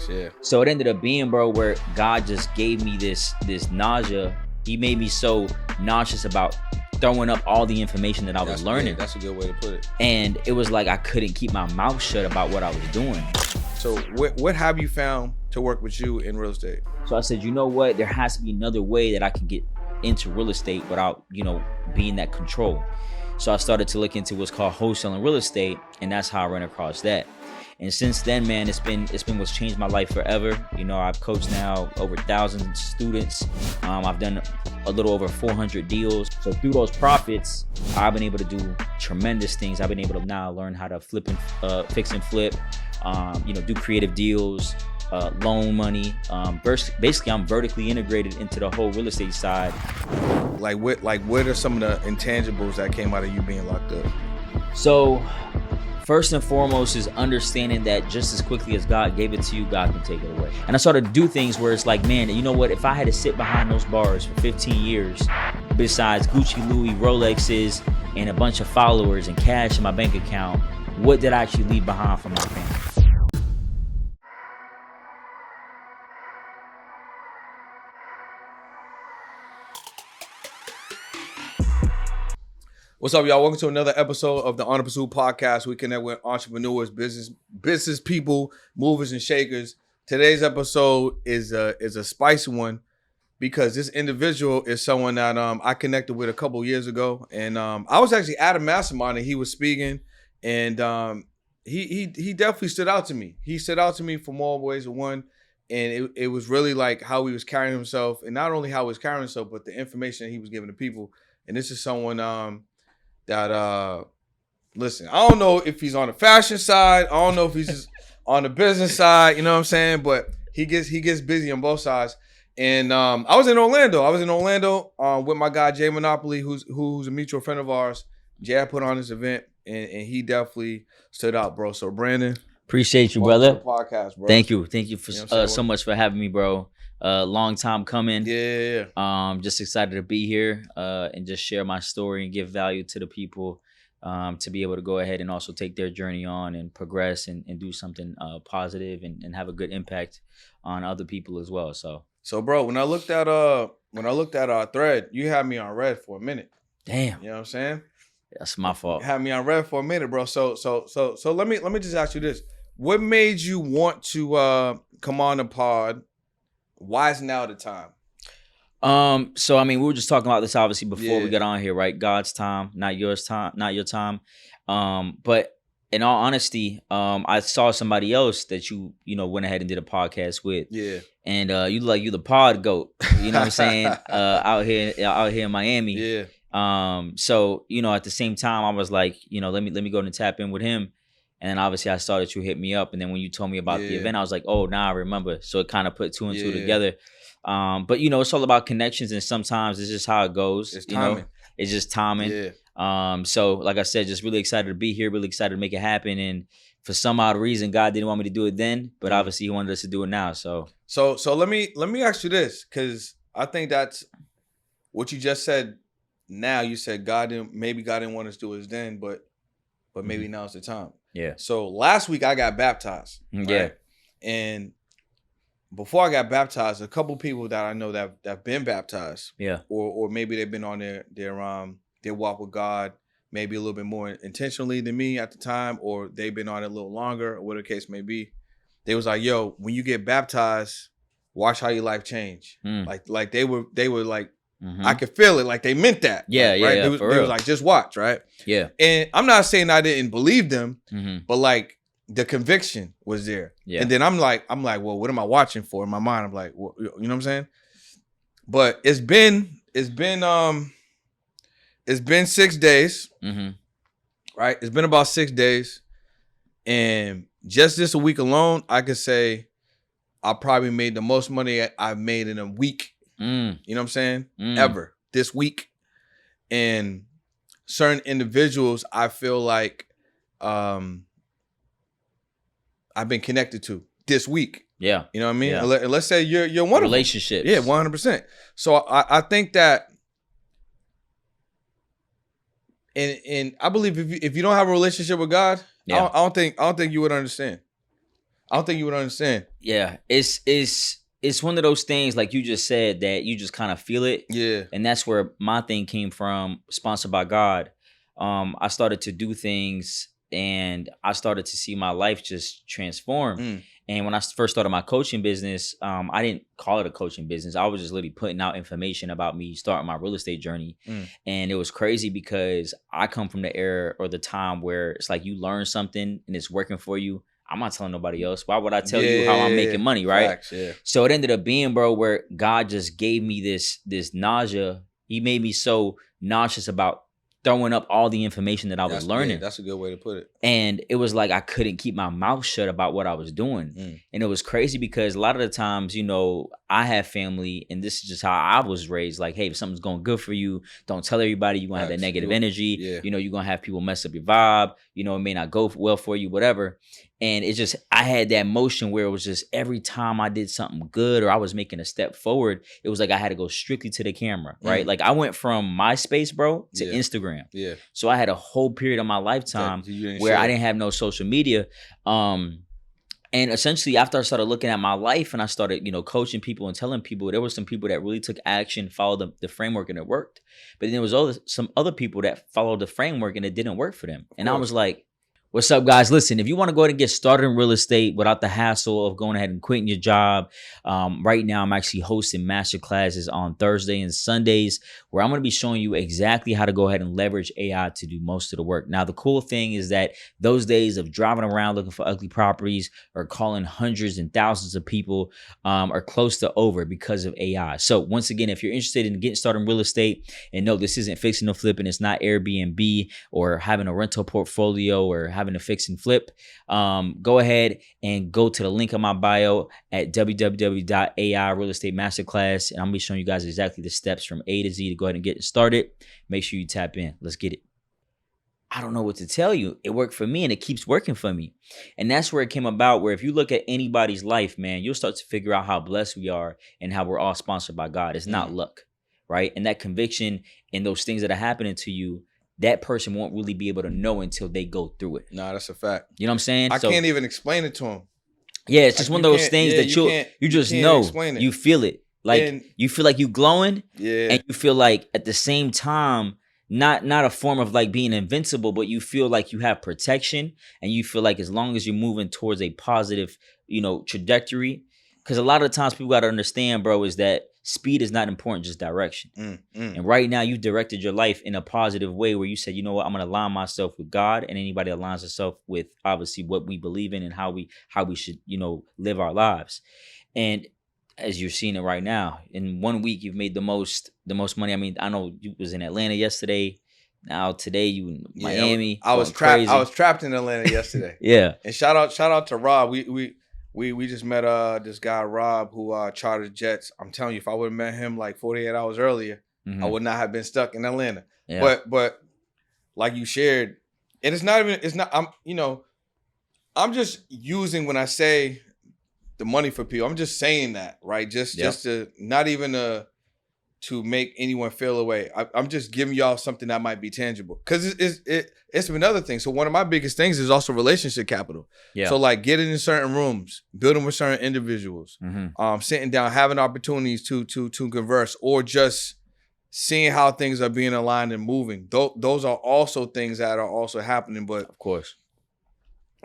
Facts, yeah. So it ended up being, bro, where God just gave me this nausea. He made me so nauseous about throwing up all the information that I was learning. Yeah, that's a good way to put it. And it was like I couldn't keep my mouth shut about what I was doing. So what have you found to work with you in real estate? So I said, you know what? There has to be another way that I can get into real estate without, being that control. So I started to look into what's called wholesaling real estate, and that's how I ran across that. And since then, man, it's been what's changed my life forever. I've coached now over 1,000 students. I've done a little over 400 deals. So through those profits, I've been able to do tremendous things. I've been able to now learn how to fix and flip, do creative deals, loan money. Basically, I'm vertically integrated into the whole real estate side. What are some of the intangibles that came out of you being locked up? So first and foremost is understanding that just as quickly as God gave it to you, God can take it away. And I started to do things where it's like, man, you know what? If I had to sit behind those bars for 15 years, besides Gucci, Louis, Rolexes, and a bunch of followers and cash in my bank account, what did I actually leave behind for my family? What's up, y'all? Welcome to another episode of the On the Pursuit podcast. We connect with entrepreneurs, business people, movers and shakers. Today's episode is a spicy one because this individual is someone that I connected with a couple years ago, and I was actually at a mastermind and he was speaking, and he definitely stood out to me. He stood out to me for more ways than one, and it was really like how he was carrying himself, and not only how he was carrying himself, but the information he was giving to people. And this is someone that listen, I don't know if he's on the fashion side, I don't know if he's just on the business side, you know what I'm saying? But he gets busy on both sides. And I was in Orlando with my guy Jay Monopoly, who's a mutual friend of ours. Jay put on this event and he definitely stood out, bro. So Brandon, appreciate you, brother. To the podcast, bro. Thank you for so much for having me, bro. Long time coming. Yeah. Just excited to be here and just share my story and give value to the people to be able to go ahead and also take their journey on and progress and do something positive and have a good impact on other people as well. So bro, when I looked at our thread, you had me on red for a minute. Damn. You know what I'm saying? That's my fault. You had me on red for a minute, bro. So let me just ask you this. What made you want to come on the pod? Why is now the time? So I mean, we were just talking about this obviously before we got on here, right? God's time, not yours time, not your time. But in all honesty, I saw somebody else that you went ahead and did a podcast with. Yeah. And you look like you the pod goat, you know what I'm saying? Out here in Miami. Yeah. So, at the same time I was like, let me go and tap in with him. And then obviously I saw that you hit me up. And then when you told me about the event, I was like, oh, now I remember. So it kind of put two and two together. But, it's all about connections. And sometimes it's just how it goes. It's timing. It's just timing. Yeah. So like I said, just really excited to be here, really excited to make it happen. And for some odd reason, God didn't want me to do it then. But obviously he wanted us to do it now. So let me ask you this, because I think that's what you just said. Now you said God didn't want us to do it then, but maybe now's the time. Yeah. So last week I got baptized. Right? Yeah. And before I got baptized, a couple people that I know that been baptized. Yeah. Or maybe they've been on their walk with God maybe a little bit more intentionally than me at the time, or they've been on it a little longer, or whatever the case may be. They was like, yo, when you get baptized, watch how your life change. Like they were like, I could feel it. Like they meant that. Yeah, like, yeah, right? yeah. They was like, just watch, right? Yeah. And I'm not saying I didn't believe them, but like the conviction was there. Yeah. And then I'm like, well, what am I watching for? In my mind, I'm like, well, you know what I'm saying? But it's been 6 days. Right? It's been about 6 days. And just this week alone, I could say I probably made the most money I've made in a week. You know what I'm saying? Ever this week. And certain individuals I feel like I've been connected to this week. Yeah. You know what I mean? Yeah. And let's say you're one of them. Relationships. Yeah, 100%. So I think that, and I believe if you don't have a relationship with God, I don't think you would understand. I don't think you would understand. Yeah, it's one of those things like you just said that you just kind of feel it. Yeah. And that's where my thing came from, sponsored by God. I started to do things and I started to see my life just transform. Mm. And when I first started my coaching business, I didn't call it a coaching business. I was just literally putting out information about me starting my real estate journey. Mm. And it was crazy because I come from the era or the time where it's like you learn something and it's working for you. I'm not telling nobody else. Why would I tell you how I'm making money, right? Facts, yeah. So it ended up being, bro, where God just gave me this nausea. He made me so nauseous about throwing up all the information that I was learning. Yeah, that's a good way to put it. And it was like I couldn't keep my mouth shut about what I was doing. Mm. And it was crazy because a lot of the times, you know, I have family and this is just how I was raised. Like, hey, if something's going good for you, don't tell everybody. You're going to have that negative energy. Yeah. You know, you're going to have people mess up your vibe. You know, it may not go well for you, whatever. And it's just, I had that motion where it was just every time I did something good or I was making a step forward, it was like I had to go strictly to the camera, right? Like I went from MySpace, bro, to Instagram. Yeah. So I had a whole period of my lifetime where I didn't have no social media. And essentially after I started looking at my life and I started, you know, coaching people and telling people, there were some people that really took action, followed the framework and it worked. But then there was some other people that followed the framework and it didn't work for them. And I was like, what's up, guys? Listen, if you want to go ahead and get started in real estate without the hassle of going ahead and quitting your job, right now I'm actually hosting master classes on Thursday and Sundays where I'm going to be showing you exactly how to go ahead and leverage AI to do most of the work. Now, the cool thing is that those days of driving around looking for ugly properties or calling hundreds and thousands of people are close to over because of AI. So once again, if you're interested in getting started in real estate, and no, this isn't fixing and flipping, it's not Airbnb or having a rental portfolio or having a fix and flip, go ahead and go to the link in my bio at www.ai real estate masterclass, and I'm gonna be showing you guys exactly the steps from A to Z to go ahead and get started. Make sure you tap in. Let's get it. I don't know what to tell you. It worked for me and it keeps working for me. And that's where it came about, where if you look at anybody's life, man, you'll start to figure out how blessed we are and how we're all sponsored by God. It's not luck, right? And that conviction and those things that are happening to you, that person won't really be able to know until they go through it. Nah, that's a fact. You know what I'm saying? I can't even explain it to him. Yeah, it's just one of those things that you just know. You feel it. Like you feel like you glowing. Yeah. And you feel like at the same time, not a form of like being invincible, but you feel like you have protection and you feel like as long as you're moving towards a positive, you know, trajectory. Because a lot of the times people got to understand, bro, is that speed is not important, just direction. And right now you directed your life in a positive way where you said, you know what, I'm going to align myself with God, and anybody that aligns themselves with obviously what we believe in and how we should, you know, live our lives. And as you're seeing it right now, in 1 week, you've made the most money. I mean, I know you was in Atlanta yesterday. Now today you in Miami. I was trapped. I was trapped in Atlanta yesterday. Yeah. And shout out to Rob. We just met this guy Rob who chartered jets. I'm telling you, if I would have met him like 48 hours earlier, I would not have been stuck in Atlanta. Yeah. But like you shared, and I'm just using when I say the money for people. I'm just saying that, right? Just to not even to make anyone feel away. I'm just giving y'all something that might be tangible, because it's another thing. So one of my biggest things is also relationship capital. Yeah. So like getting in certain rooms, building with certain individuals, sitting down, having opportunities to converse, or just seeing how things are being aligned and moving. Those are also things that are also happening. But of course,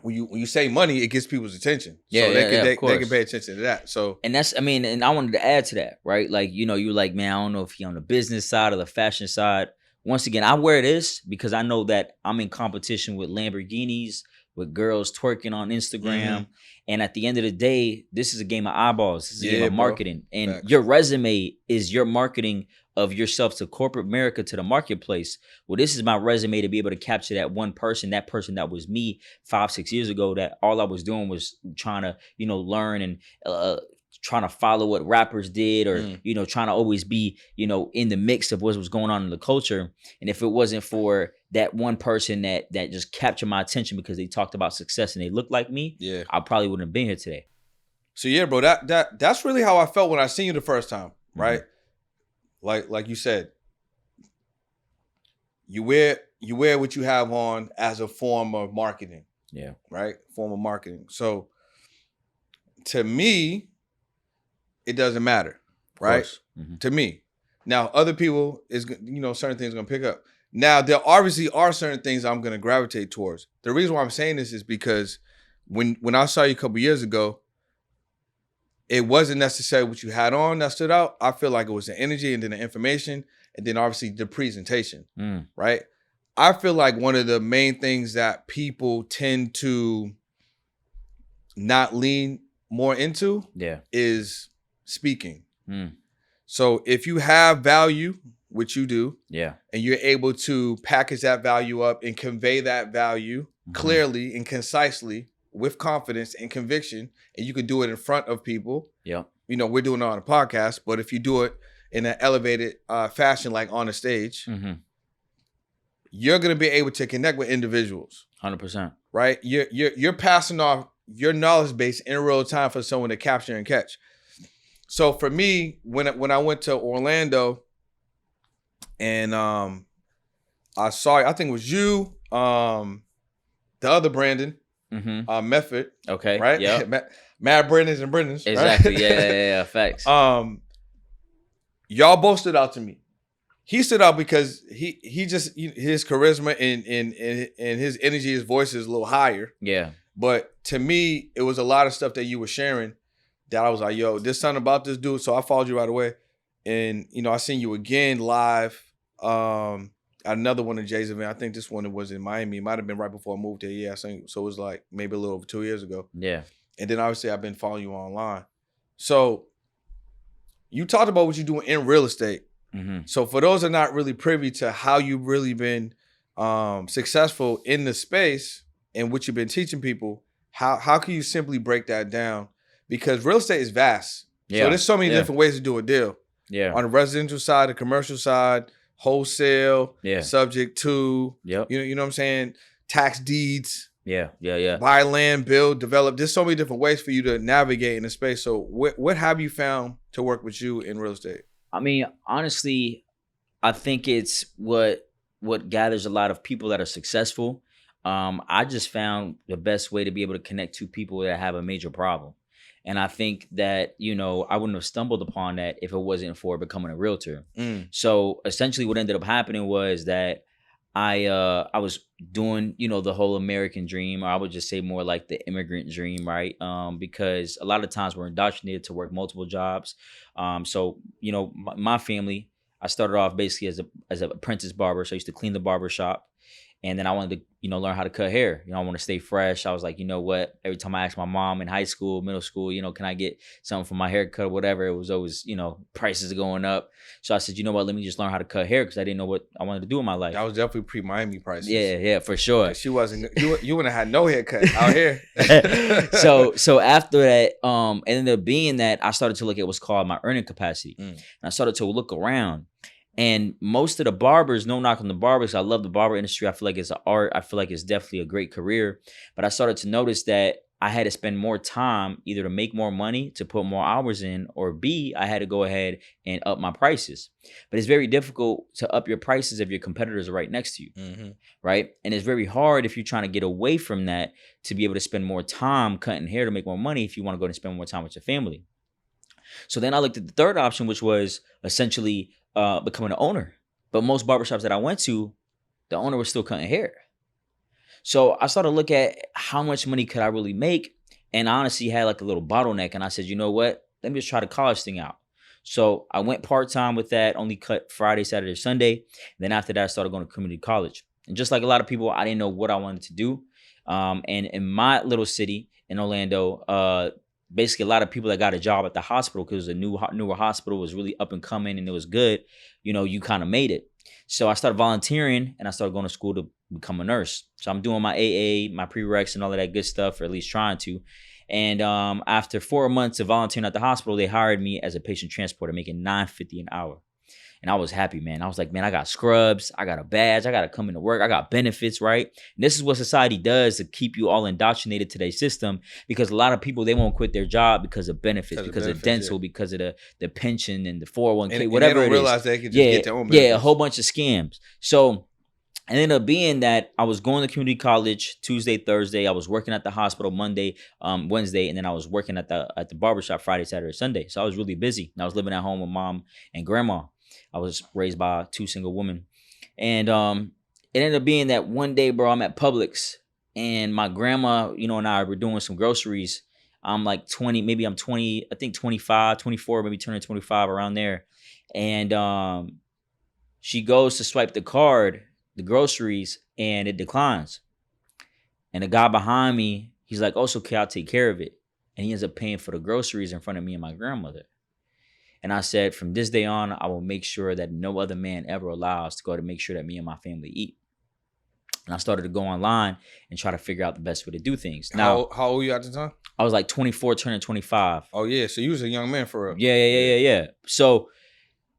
when you say money, it gets people's attention. Yeah, so they can pay attention to that. So, and that's, I mean, and I wanted to add to that, right? Like, you know, you're like, man, I don't know if he on the business side or the fashion side. Once again, I wear this because I know that I'm in competition with Lamborghinis, with girls twerking on Instagram. And at the end of the day, this is a game of eyeballs. This is a game of marketing. And your resume is your marketing of yourself to corporate America, to the marketplace. Well, this is my resume to be able to capture that one person, that was me 5-6 years ago, that all I was doing was trying to, you know, learn and trying to follow what rappers did, or, you know, trying to always be, you know, in the mix of what was going on in the culture. And if it wasn't for that one person that just captured my attention because they talked about success and they looked like me, I probably wouldn't have been here today. So yeah, bro, that's really how I felt when I seen you the first time, right? Like you said, you wear what you have on as a form of marketing. Yeah. Right? Form of marketing. So to me, it doesn't matter, right? Mm-hmm. To me. Now, other people is, certain things are gonna pick up. Now, there obviously are certain things I'm gonna gravitate towards. The reason why I'm saying this is because when I saw you a couple years ago, it wasn't necessarily what you had on that stood out. I feel like it was the energy and then the information and then obviously the presentation, right? I feel like one of the main things that people tend to not lean more into is speaking. So if you have value, which you do, and you're able to package that value up and convey that value clearly and concisely with confidence and conviction, and you can do it in front of people. We're doing it on a podcast, but if you do it in an elevated fashion, like on a stage, you're going to be able to connect with individuals. 100%. Right? You're passing off your knowledge base in real time for someone to capture and catch. So for me, when I went to Orlando and I saw, I think it was you, the other Brandon, Method. Okay. Right? Yeah. Mad Brandons and Brandons. Exactly. Right? Yeah. Facts. Y'all both stood out to me. He stood out because he just, his charisma and his energy, his voice is a little higher. Yeah. But to me, it was a lot of stuff that you were sharing that I was like, yo, there's something about this dude. So I followed you right away. And, I seen you again live at another one of Jay's event. I think this one was in Miami. It might have been right before I moved there. Yeah, so it was like maybe a little over 2 years ago. Yeah. And then obviously I've been following you online. So you talked about what you're doing in real estate. So for those that are not really privy to how you've really been successful in the space and what you've been teaching people, how can you simply break that down? Because real estate is vast. So there's so many different ways to do a deal. Yeah. On the residential side, the commercial side, wholesale, subject to, you know what I'm saying? Tax deeds. Yeah. Buy land, build, develop. There's so many different ways for you to navigate in the space. So what have you found to work with you in real estate? I mean, honestly, I think it's what gathers a lot of people that are successful. I just found the best way to be able to connect to people that have a major problem. And I think that, I wouldn't have stumbled upon that if it wasn't for becoming a realtor. So essentially what ended up happening was that I was doing, the whole American dream, or I would just say more like the immigrant dream, right? Because a lot of times we're indoctrinated to work multiple jobs. So, my family, I started off basically as an apprentice barber. So I used to clean the barbershop. And then I wanted to, learn how to cut hair. I want to stay fresh. I was like, you know what? Every time I asked my mom in high school, middle school, can I get something for my haircut or whatever? It was always, prices are going up. So I said, you know what? Let me just learn how to cut hair because I didn't know what I wanted to do in my life. That was definitely pre-Miami prices. Yeah, for sure. She wasn't. You wouldn't have had no haircut out here. So after that, it ended up being that I started to look at what's called my earning capacity, and I started to look around. And most of the barbers, no knock on the barbers, I love the barber industry. I feel like it's an art. I feel like it's definitely a great career. But I started to notice that I had to spend more time either to make more money, to put more hours in, or B, I had to go ahead and up my prices. But it's very difficult to up your prices if your competitors are right next to you, right? And it's very hard if you're trying to get away from that to be able to spend more time cutting hair to make more money if you want to go and spend more time with your family. So then I looked at the third option, which was essentially becoming an owner. But most barbershops that I went to, the owner was still cutting hair. So I started to look at how much money could I really make, and I honestly had like a little bottleneck. And I said, you know what? Let me just try the college thing out. So I went part-time with that, only cut Friday, Saturday, Sunday. And then after that, I started going to community college. And just like a lot of people, I didn't know what I wanted to do. And in my little city in Orlando, basically a lot of people that got a job at the hospital because a newer hospital was really up and coming and it was good, you kind of made it. So I started volunteering and I started going to school to become a nurse. So I'm doing my AA, my prereqs and all of that good stuff, or at least trying to. And after 4 months of volunteering at the hospital, they hired me as a patient transporter, making $9.50 an hour. And I was happy, man. I was like, man, I got scrubs. I got a badge. I got to come into work. I got benefits, right? And this is what society does to keep you all indoctrinated to their system, because a lot of people, they won't quit their job because of benefits, because of dental, because of the pension and the 401k, whatever it is. They don't realize they can just get their own benefits. Yeah, a whole bunch of scams. So And it ended up being that I was going to community college Tuesday, Thursday. I was working at the hospital Monday, Wednesday, and then I was working at the barbershop Friday, Saturday, Sunday. So I was really busy. And I was living at home with mom and grandma. I was raised by 2 single women. And it ended up being that one day, bro, I'm at Publix and my grandma, and I were doing some groceries. I'm like 20, maybe I'm 20, I think 25, 24, maybe turning 25 around there. And she goes to swipe the card, the groceries, and it declines. And the guy behind me, he's like, "Oh, it's okay, I'll take care of it." And he ends up paying for the groceries in front of me and my grandmother. And I said, from this day on, I will make sure that no other man ever allows to go to make sure that me and my family eat. And I started to go online and try to figure out the best way to do things. Now, How old were you at the time? I was like 24, turning 25. Oh yeah, so you was a young man for real. Yeah. So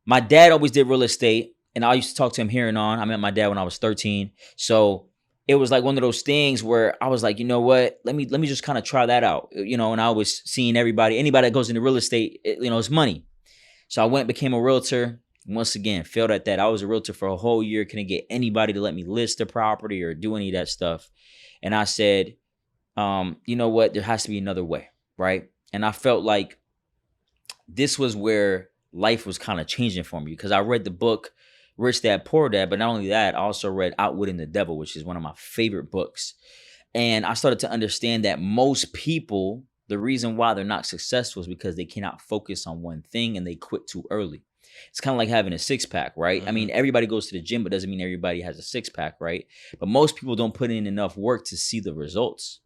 my dad always did real estate, and I used to talk to him here and on. I met my dad when I was 13. So it was like one of those things where I was like, you know what? Let me just kind of try that out. And I was seeing anybody that goes into real estate, it's money. So I went, became a realtor. Once again, failed at that. I was a realtor for a whole year. Couldn't get anybody to let me list the property or do any of that stuff. And I said, you know what? There has to be another way, right? And I felt like this was where life was kind of changing for me, because I read the book Rich Dad, Poor Dad. But not only that, I also read Outwitting the Devil, which is one of my favorite books. And I started to understand that most people, the reason why they're not successful is because they cannot focus on one thing and they quit too early. It's kind of like having a six pack, right? Mm-hmm. I mean, everybody goes to the gym, but doesn't mean everybody has a six pack, right? But most people don't put in enough work to see the results.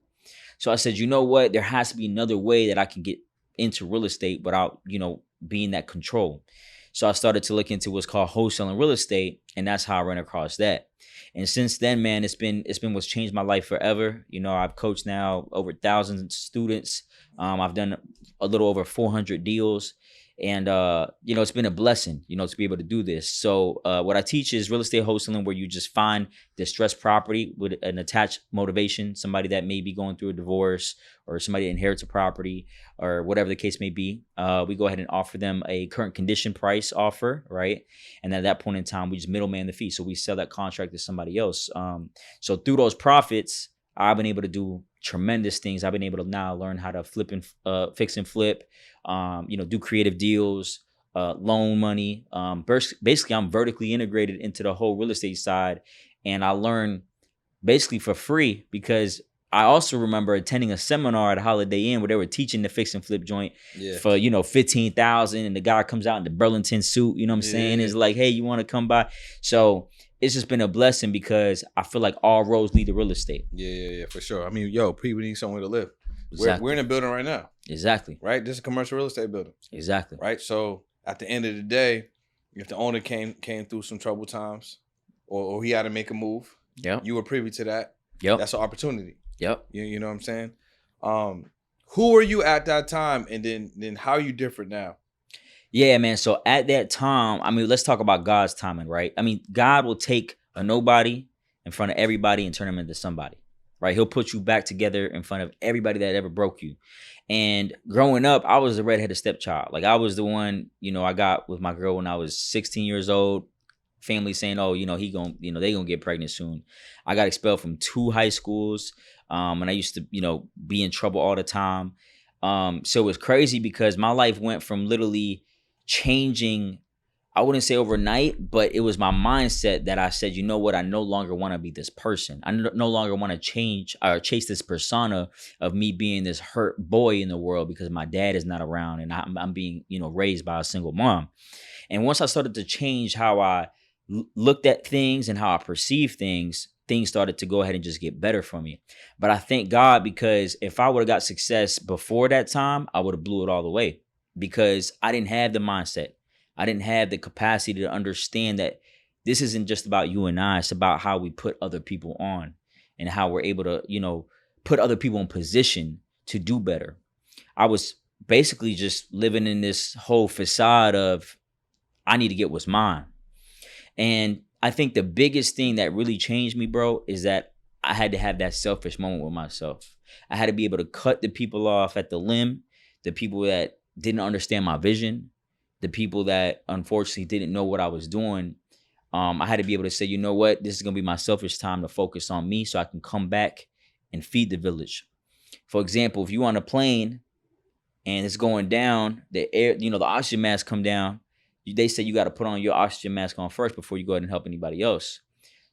So I said, you know what? There has to be another way that I can get into real estate without, being that control. So I started to look into what's called wholesaling real estate, and that's how I ran across that. And since then, man, it's been what's changed my life forever. I've coached now over 1,000 students. I've done a little over 400 deals. And, it's been a blessing, to be able to do this. So what I teach is real estate wholesaling, where you just find distressed property with an attached motivation, somebody that may be going through a divorce or somebody that inherits a property or whatever the case may be. We go ahead and offer them a current condition price offer, right? And at that point in time, we just middleman the fee. So we sell that contract to somebody else. So through those profits, I've been able to do tremendous things. I've been able to now learn how to flip and fix and flip, do creative deals, loan money. Basically, I'm vertically integrated into the whole real estate side. And I learn basically for free, because I also remember attending a seminar at Holiday Inn where they were teaching the fix and flip joint for, $15,000. And the guy comes out in the Burlington suit, you know what I'm saying? It's like, hey, you want to come by? So it's just been a blessing, because I feel like all roads lead to real estate. Yeah, for sure. I mean, people need somewhere to live. Exactly. We're in a building right now. Exactly. Right? This is a commercial real estate building. Exactly. Right? So at the end of the day, if the owner came through some troubled times or he had to make a move, you were privy to that. Yep. That's an opportunity. Yep. You know what I'm saying? Who were you at that time, and then how are you different now? Yeah, man. So at that time, I mean, let's talk about God's timing, right? I mean, God will take a nobody in front of everybody and turn them into somebody, right? He'll put you back together in front of everybody that ever broke you. And growing up, I was the redheaded stepchild. Like, I was the one, I got with my girl when I was 16 years old. Family saying, oh, they gonna get pregnant soon. I got expelled from 2 high schools. And I used to, be in trouble all the time. So it was crazy, because my life went from literally changing, I wouldn't say overnight, but it was my mindset that I said, you know what, I no longer want to be this person. I no longer want to change or chase this persona of me being this hurt boy in the world because my dad is not around and I'm being, raised by a single mom. And once I started to change how I looked at things and how I perceived things started to go ahead and just get better for me. But I thank God, because if I would have got success before that time, I would have blew it all the way, because I didn't have the mindset. I didn't have the capacity to understand that this isn't just about you and I. It's about how we put other people on and how we're able to, put other people in position to do better. I was basically just living in this whole facade of, I need to get what's mine. And I think the biggest thing that really changed me, bro, is that I had to have that selfish moment with myself. I had to be able to cut the people off at the limb, the people that didn't understand my vision, the people that unfortunately didn't know what I was doing. I had to be able to say, you know what, this is gonna be my selfish time to focus on me so I can come back and feed the village. For example, if you on a plane and it's going down, the air, the oxygen mask come down, they say you got to put on your oxygen mask on first before you go ahead and help anybody else.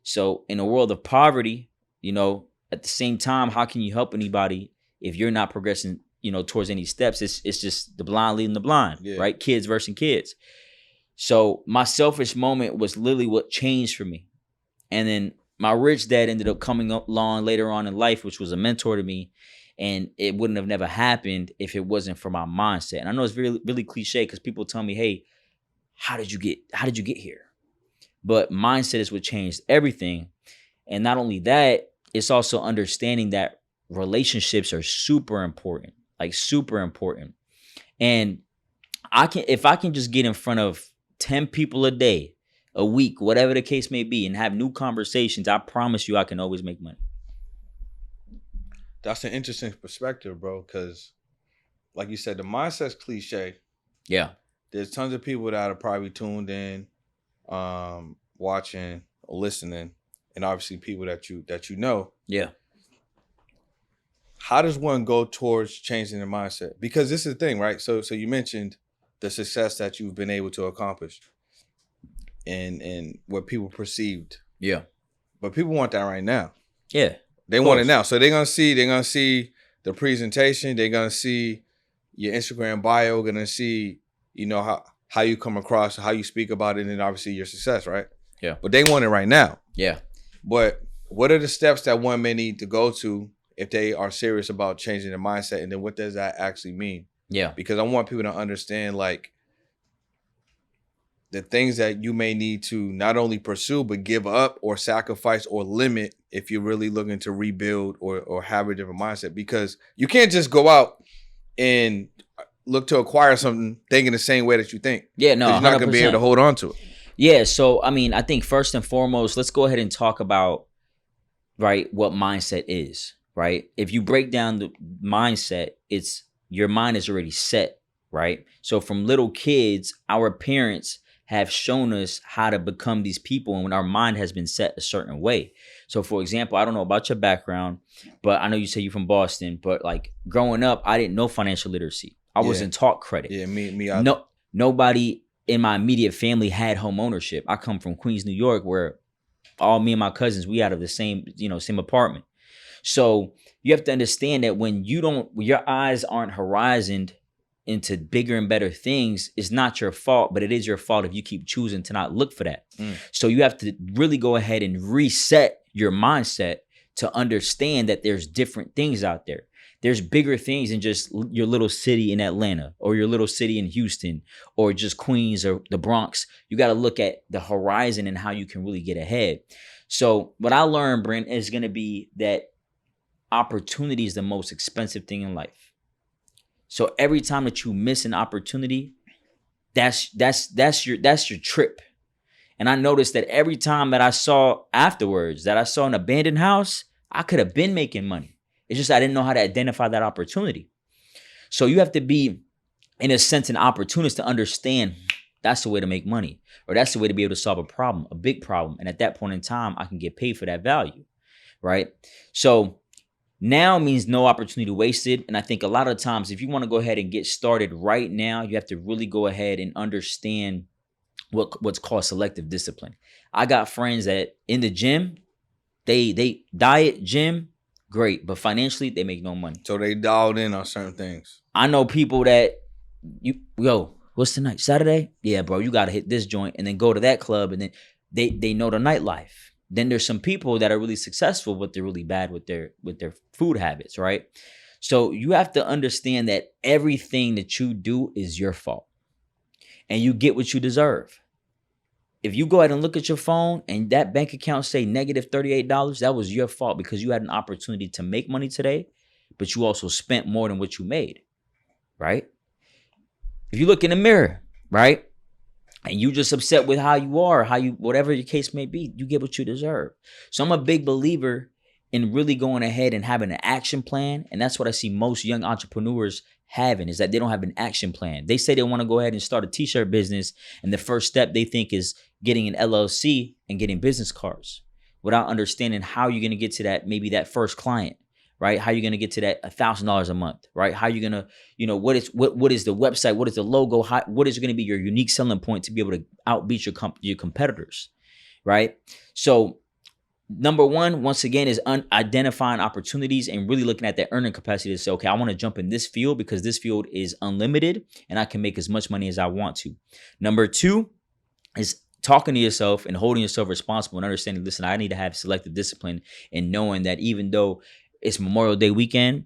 So in a world of poverty, at the same time, how can you help anybody if you're not progressing, towards any steps? It's just the blind leading the blind, right? Kids versus kids. So my selfish moment was literally what changed for me. And then my rich dad ended up coming along later on in life, which was a mentor to me. And it wouldn't have never happened if it wasn't for my mindset. And I know it's really, really cliche because people tell me, hey, how did you get here? But mindset is what changed everything. And not only that, it's also understanding that relationships are super important, like super important. And if I can just get in front of 10 people a day, a week, whatever the case may be, and have new conversations, I promise you I can always make money. That's an interesting perspective, bro, because like you said, the mindset's cliche. Yeah. There's tons of people that are probably tuned in, watching, or listening, and obviously people that you know. Yeah. How does one go towards changing their mindset? Because this is the thing, right? So you mentioned the success that you've been able to accomplish and what people perceived. Yeah. But people want that right now. Yeah. They want it now. So they're gonna see the presentation, they're gonna see your Instagram bio, gonna see, how you come across, how you speak about it, and obviously your success, right? Yeah. But they want it right now. Yeah. But what are the steps that one may need to go to if they are serious about changing their mindset? And then what does that actually mean? Yeah. Because I want people to understand, like, the things that you may need to not only pursue, but give up or sacrifice or limit if you're really looking to rebuild or have a different mindset. Because you can't just go out and look to acquire something thinking the same way that you think. Yeah, no, you're not going to be able to hold on to it. Yeah, so, I think first and foremost, let's go ahead and talk about, right, what mindset is, right? If you break down the mindset, it's your mind is already set, right? So from little kids, our parents have shown us how to become these people, and when our mind has been set a certain way. So for example, I don't know about your background, but I know you say you're from Boston, but like growing up, I didn't know financial literacy. I wasn't taught credit. Yeah, me. Nobody in my immediate family had home ownership. I come from Queens, New York, where all me and my cousins, we out of the same apartment. So you have to understand that when your eyes aren't horizoned into bigger and better things, it's not your fault, but it is your fault if you keep choosing to not look for that. So you have to really go ahead and reset your mindset to understand that there's different things out there. There's bigger things than just your little city in Atlanta or your little city in Houston or just Queens or the Bronx. You got to look at the horizon and how you can really get ahead. So what I learned, Brent, is going to be that opportunity is the most expensive thing in life. So every time that you miss an opportunity, that's your trip. And I noticed that every time that I saw afterwards that I saw an abandoned house, I could have been making money. It's just I didn't know how to identify that opportunity. So you have to be, in a sense, an opportunist to understand that's the way to make money, or that's the way to be able to solve a problem, a big problem. And at that point in time, I can get paid for that value, right? So now means no opportunity wasted. And I think a lot of times, if you want to go ahead and get started right now, you have to really go ahead and understand what's called selective discipline. I got friends that in the gym, they diet, gym, great, but financially they make no money. So they dialed in on certain things. I know people that what's tonight? Saturday? Yeah, bro, you gotta hit this joint and then go to that club, and then they know the nightlife. Then there's some people that are really successful, but they're really bad with their food habits, right? So you have to understand that everything that you do is your fault, and you get what you deserve. If you go ahead and look at your phone and that bank account say negative $38, that was your fault because you had an opportunity to make money today, but you also spent more than what you made, right? If you look in the mirror, right, and you just upset with how you are, whatever your case may be, you get what you deserve. So I'm a big believer in really going ahead and having an action plan. And that's what I see most young entrepreneurs having is that they don't have an action plan. They say they want to go ahead and start a t-shirt business, and the first step they think is getting an LLC and getting business cards without understanding how you're going to get to that, maybe that first client, right? How you're going to get to that $1,000 a month, right? How you're going to, what is the website? What is the logo? What is going to be your unique selling point to be able to outbeat your competitors, right? So number one, once again, is identifying opportunities and really looking at that earning capacity to say, okay, I want to jump in this field because this field is unlimited and I can make as much money as I want to. Number two is talking to yourself and holding yourself responsible and understanding, listen, I need to have selective discipline and knowing that even though it's Memorial Day weekend,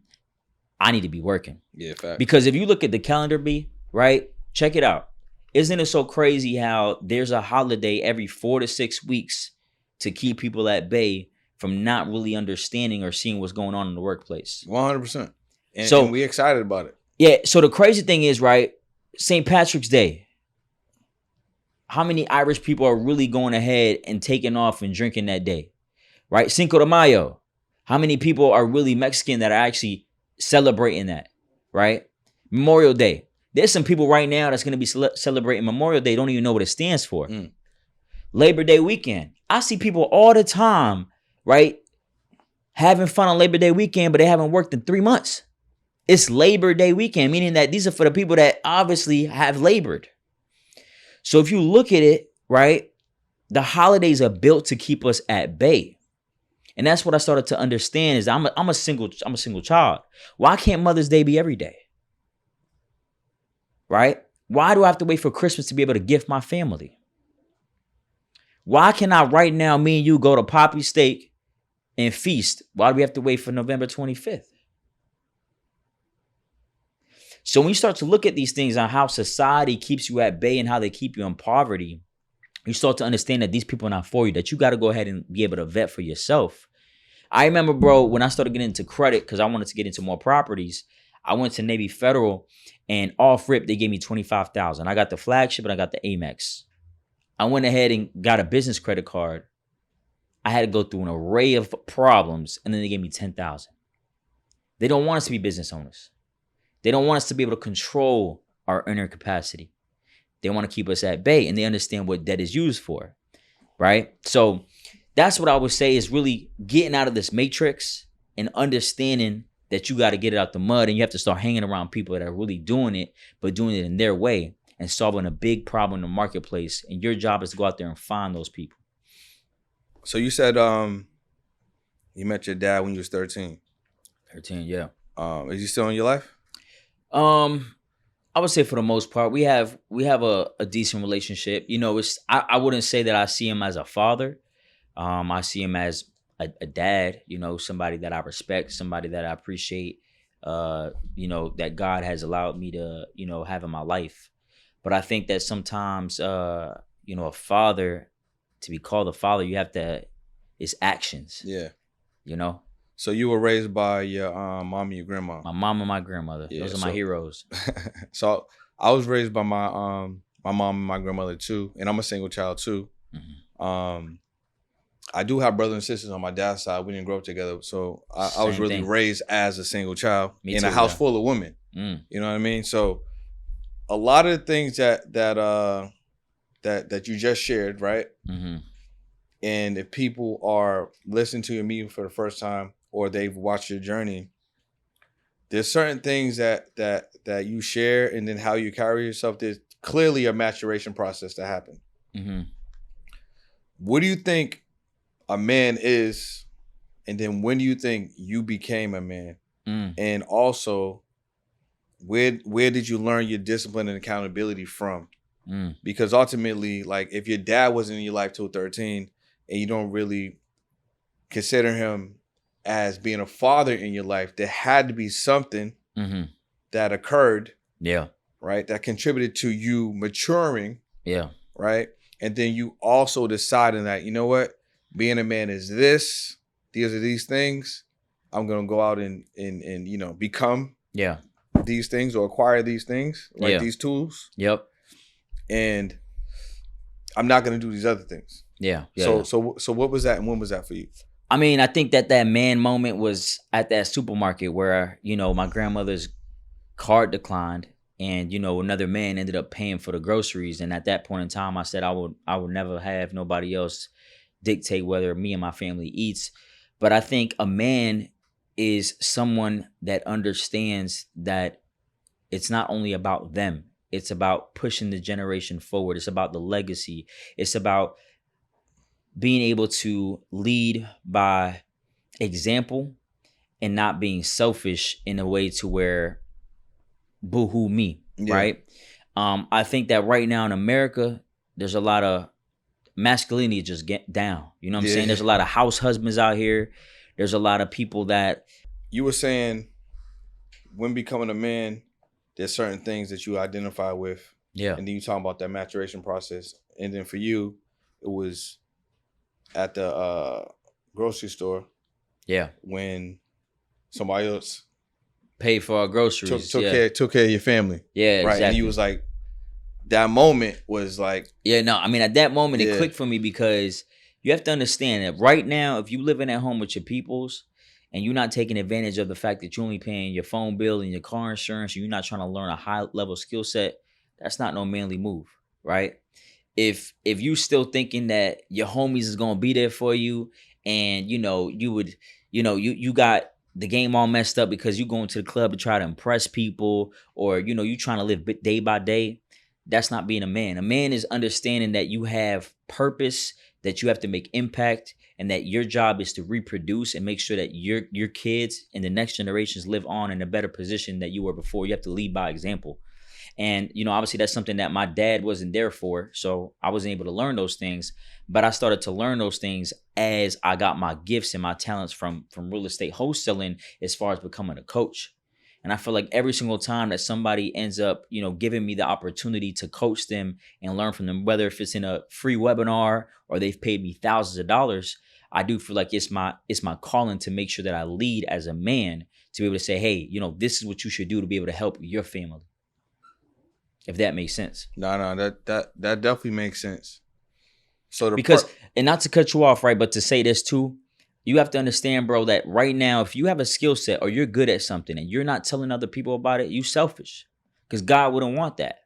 I need to be working. Yeah, fact. Because if you look at the calendar, B, right, check it out. Isn't it so crazy how there's a holiday every 4 to 6 weeks to keep people at bay from not really understanding or seeing what's going on in the workplace? 100%. And we excited about it. Yeah. So the crazy thing is, right, St. Patrick's Day, how many Irish people are really going ahead and taking off and drinking that day, right? Cinco de Mayo, how many people are really Mexican that are actually celebrating that, right? Memorial Day. There's some people right now that's going to be celebrating Memorial Day, don't even know what it stands for. Labor Day weekend. I see people all the time, right, having fun on Labor Day weekend, but they haven't worked in 3 months. It's Labor Day weekend, meaning that these are for the people that obviously have labored. So if you look at it, right, the holidays are built to keep us at bay. And that's what I started to understand is I'm a single child. Why can't Mother's Day be every day? Right? Why do I have to wait for Christmas to be able to gift my family? Why can I right now, me and you, go to Poppy Steak and feast? Why do we have to wait for November 25th? So when you start to look at these things on how society keeps you at bay and how they keep you in poverty, you start to understand that these people are not for you, that you got to go ahead and be able to vet for yourself. I remember, bro, when I started getting into credit, because I wanted to get into more properties, I went to Navy Federal, and off rip, they gave me $25,000. I got the flagship and I got the Amex. I went ahead and got a business credit card. I had to go through an array of problems, and then they gave me $10,000. They don't want us to be business owners. They don't want us to be able to control our earning capacity. They want to keep us at bay, and they understand what debt is used for, right? So that's what I would say is really getting out of this matrix and understanding that you got to get it out the mud, and you have to start hanging around people that are really doing it, but doing it in their way and solving a big problem in the marketplace. And your job is to go out there and find those people. So you said you met your dad when you was 13. 13, yeah. Is he still in your life? I would say for the most part, we have a decent relationship. You know, I wouldn't say that I see him as a father. I see him as a dad, you know, somebody that I respect, somebody that I appreciate, you know, that God has allowed me to, you know, have in my life. But I think that sometimes, you know, a father, to be called a father, you have to, it's actions. Yeah. You know? So you were raised by your mom and your grandma? My mom and my grandmother. Yeah, those are my heroes. So I was raised by my mom and my grandmother too, and I'm a single child too. Mm-hmm. I do have brothers and sisters on my dad's side. We didn't grow up together, so I was really raised as a single child in a house full of women. You know what I mean? So a lot of the things that you just shared, right? Mm-hmm. And if people are listening to your meeting for the first time or they've watched your journey, there's certain things that you share, and then how you carry yourself. There's clearly a maturation process that happened. Mm-hmm. What do you think a man is, and then when do you think you became a man? And also, where did you learn your discipline and accountability from? Because ultimately, like, if your dad wasn't in your life till 13 and you don't really consider him as being a father in your life, there had to be something that occurred, right, that contributed to you maturing, right? And then you also deciding that, you know what, being a man is this, these are these things. I'm gonna go out and you know, become these things or acquire these things, like these tools. And I'm not gonna do these other things. So what was that, and when was that for you? I mean, I think that man moment was at that supermarket where, you know, my grandmother's card declined, and another man ended up paying for the groceries. And at that point in time, I said I would never have nobody else dictate whether me and my family eats. But I think a man is someone that understands that it's not only about them. It's about pushing the generation forward. It's about the legacy. It's about being able to lead by example and not being selfish in a way to where boo-hoo me, right? I think that right now in America, there's a lot of masculinity just get down. You know what I'm saying? There's a lot of house husbands out here. There's a lot of people that... You were saying when becoming a man, there's certain things that you identify with. Yeah. And then you talk about that maturation process. And then for you, it was at the grocery store. Yeah. When somebody else paid for our groceries. Took care of your family. Yeah, right. Exactly. And you was like, that moment was like... Yeah, no, I mean, at that moment, it clicked for me because you have to understand that right now, if you living at home with your peoples and you're not taking advantage of the fact that you're only paying your phone bill and your car insurance, and you're not trying to learn a high level skill set, that's not no manly move, right? If you still thinking that your homies is gonna be there for you, and you got the game all messed up because you going to the club to try to impress people, or you trying to live day by day, that's not being a man. A man is understanding that you have purpose, that you have to make impact, and that your job is to reproduce and make sure that your kids and the next generations live on in a better position that you were before. You have to lead by example. And, obviously that's something that my dad wasn't there for. So I wasn't able to learn those things, but I started to learn those things as I got my gifts and my talents from real estate wholesaling, as far as becoming a coach. And I feel like every single time that somebody ends up, giving me the opportunity to coach them and learn from them, whether if it's in a free webinar or they've paid me thousands of dollars, I do feel like it's my calling to make sure that I lead as a man, to be able to say, hey, this is what you should do to be able to help your family. If that makes sense. No, that definitely makes sense. So and not to cut you off, right, but to say this too, you have to understand, bro, that right now, if you have a skill set or you're good at something and you're not telling other people about it, you selfish, because God wouldn't want that.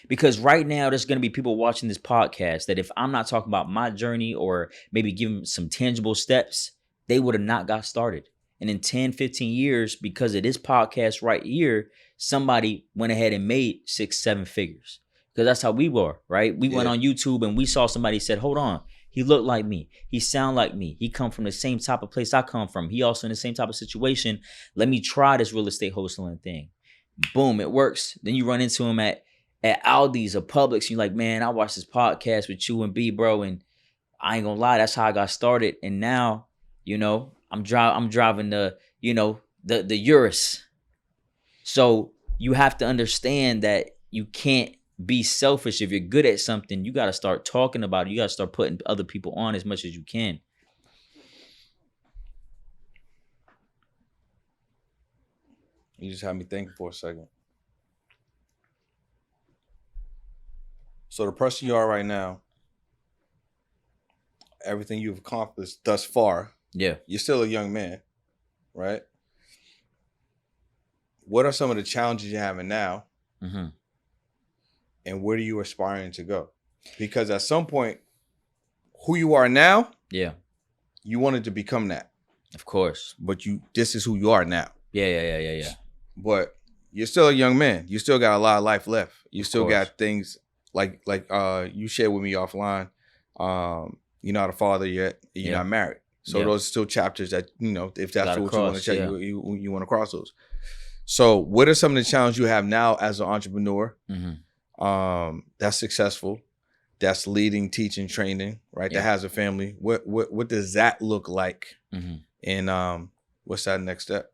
Because right now, there's going to be people watching this podcast that if I'm not talking about my journey or maybe giving some tangible steps, they would have not got started. And in 10, 15 years, because of this podcast right here, somebody went ahead and made 6, 7 figures. Because that's how we were, right? We went on YouTube and we saw somebody said, hold on, he looked like me. He sound like me. He come from the same type of place I come from. He also in the same type of situation. Let me try this real estate wholesaling thing. Boom, it works. Then you run into him at Aldi's or Publix. You're like, man, I watched this podcast with you and B, bro, and I ain't gonna lie, that's how I got started. And now, I'm driving the Urus. So you have to understand that you can't be selfish. If you're good at something, you got to start talking about it. You got to start putting other people on as much as you can. You just had me thinking for a second. So the person you are right now, everything you've accomplished thus far, you're still a young man, right? What are some of the challenges you're having now? Mm-hmm. And where are you aspiring to go? Because at some point, who you are now, you wanted to become that. Of course. But this is who you are now. Yeah. But you're still a young man. You still got a lot of life left. You still got things like you shared with me offline. You're not a father yet. You're not married. So those are still chapters that, if that's what you want to check, you want to cross those. So what are some of the challenges you have now as an entrepreneur? Mm-hmm. That's successful, that's leading, teaching, training, right? That has a family. What does that look like? Mm-hmm. And what's that next step?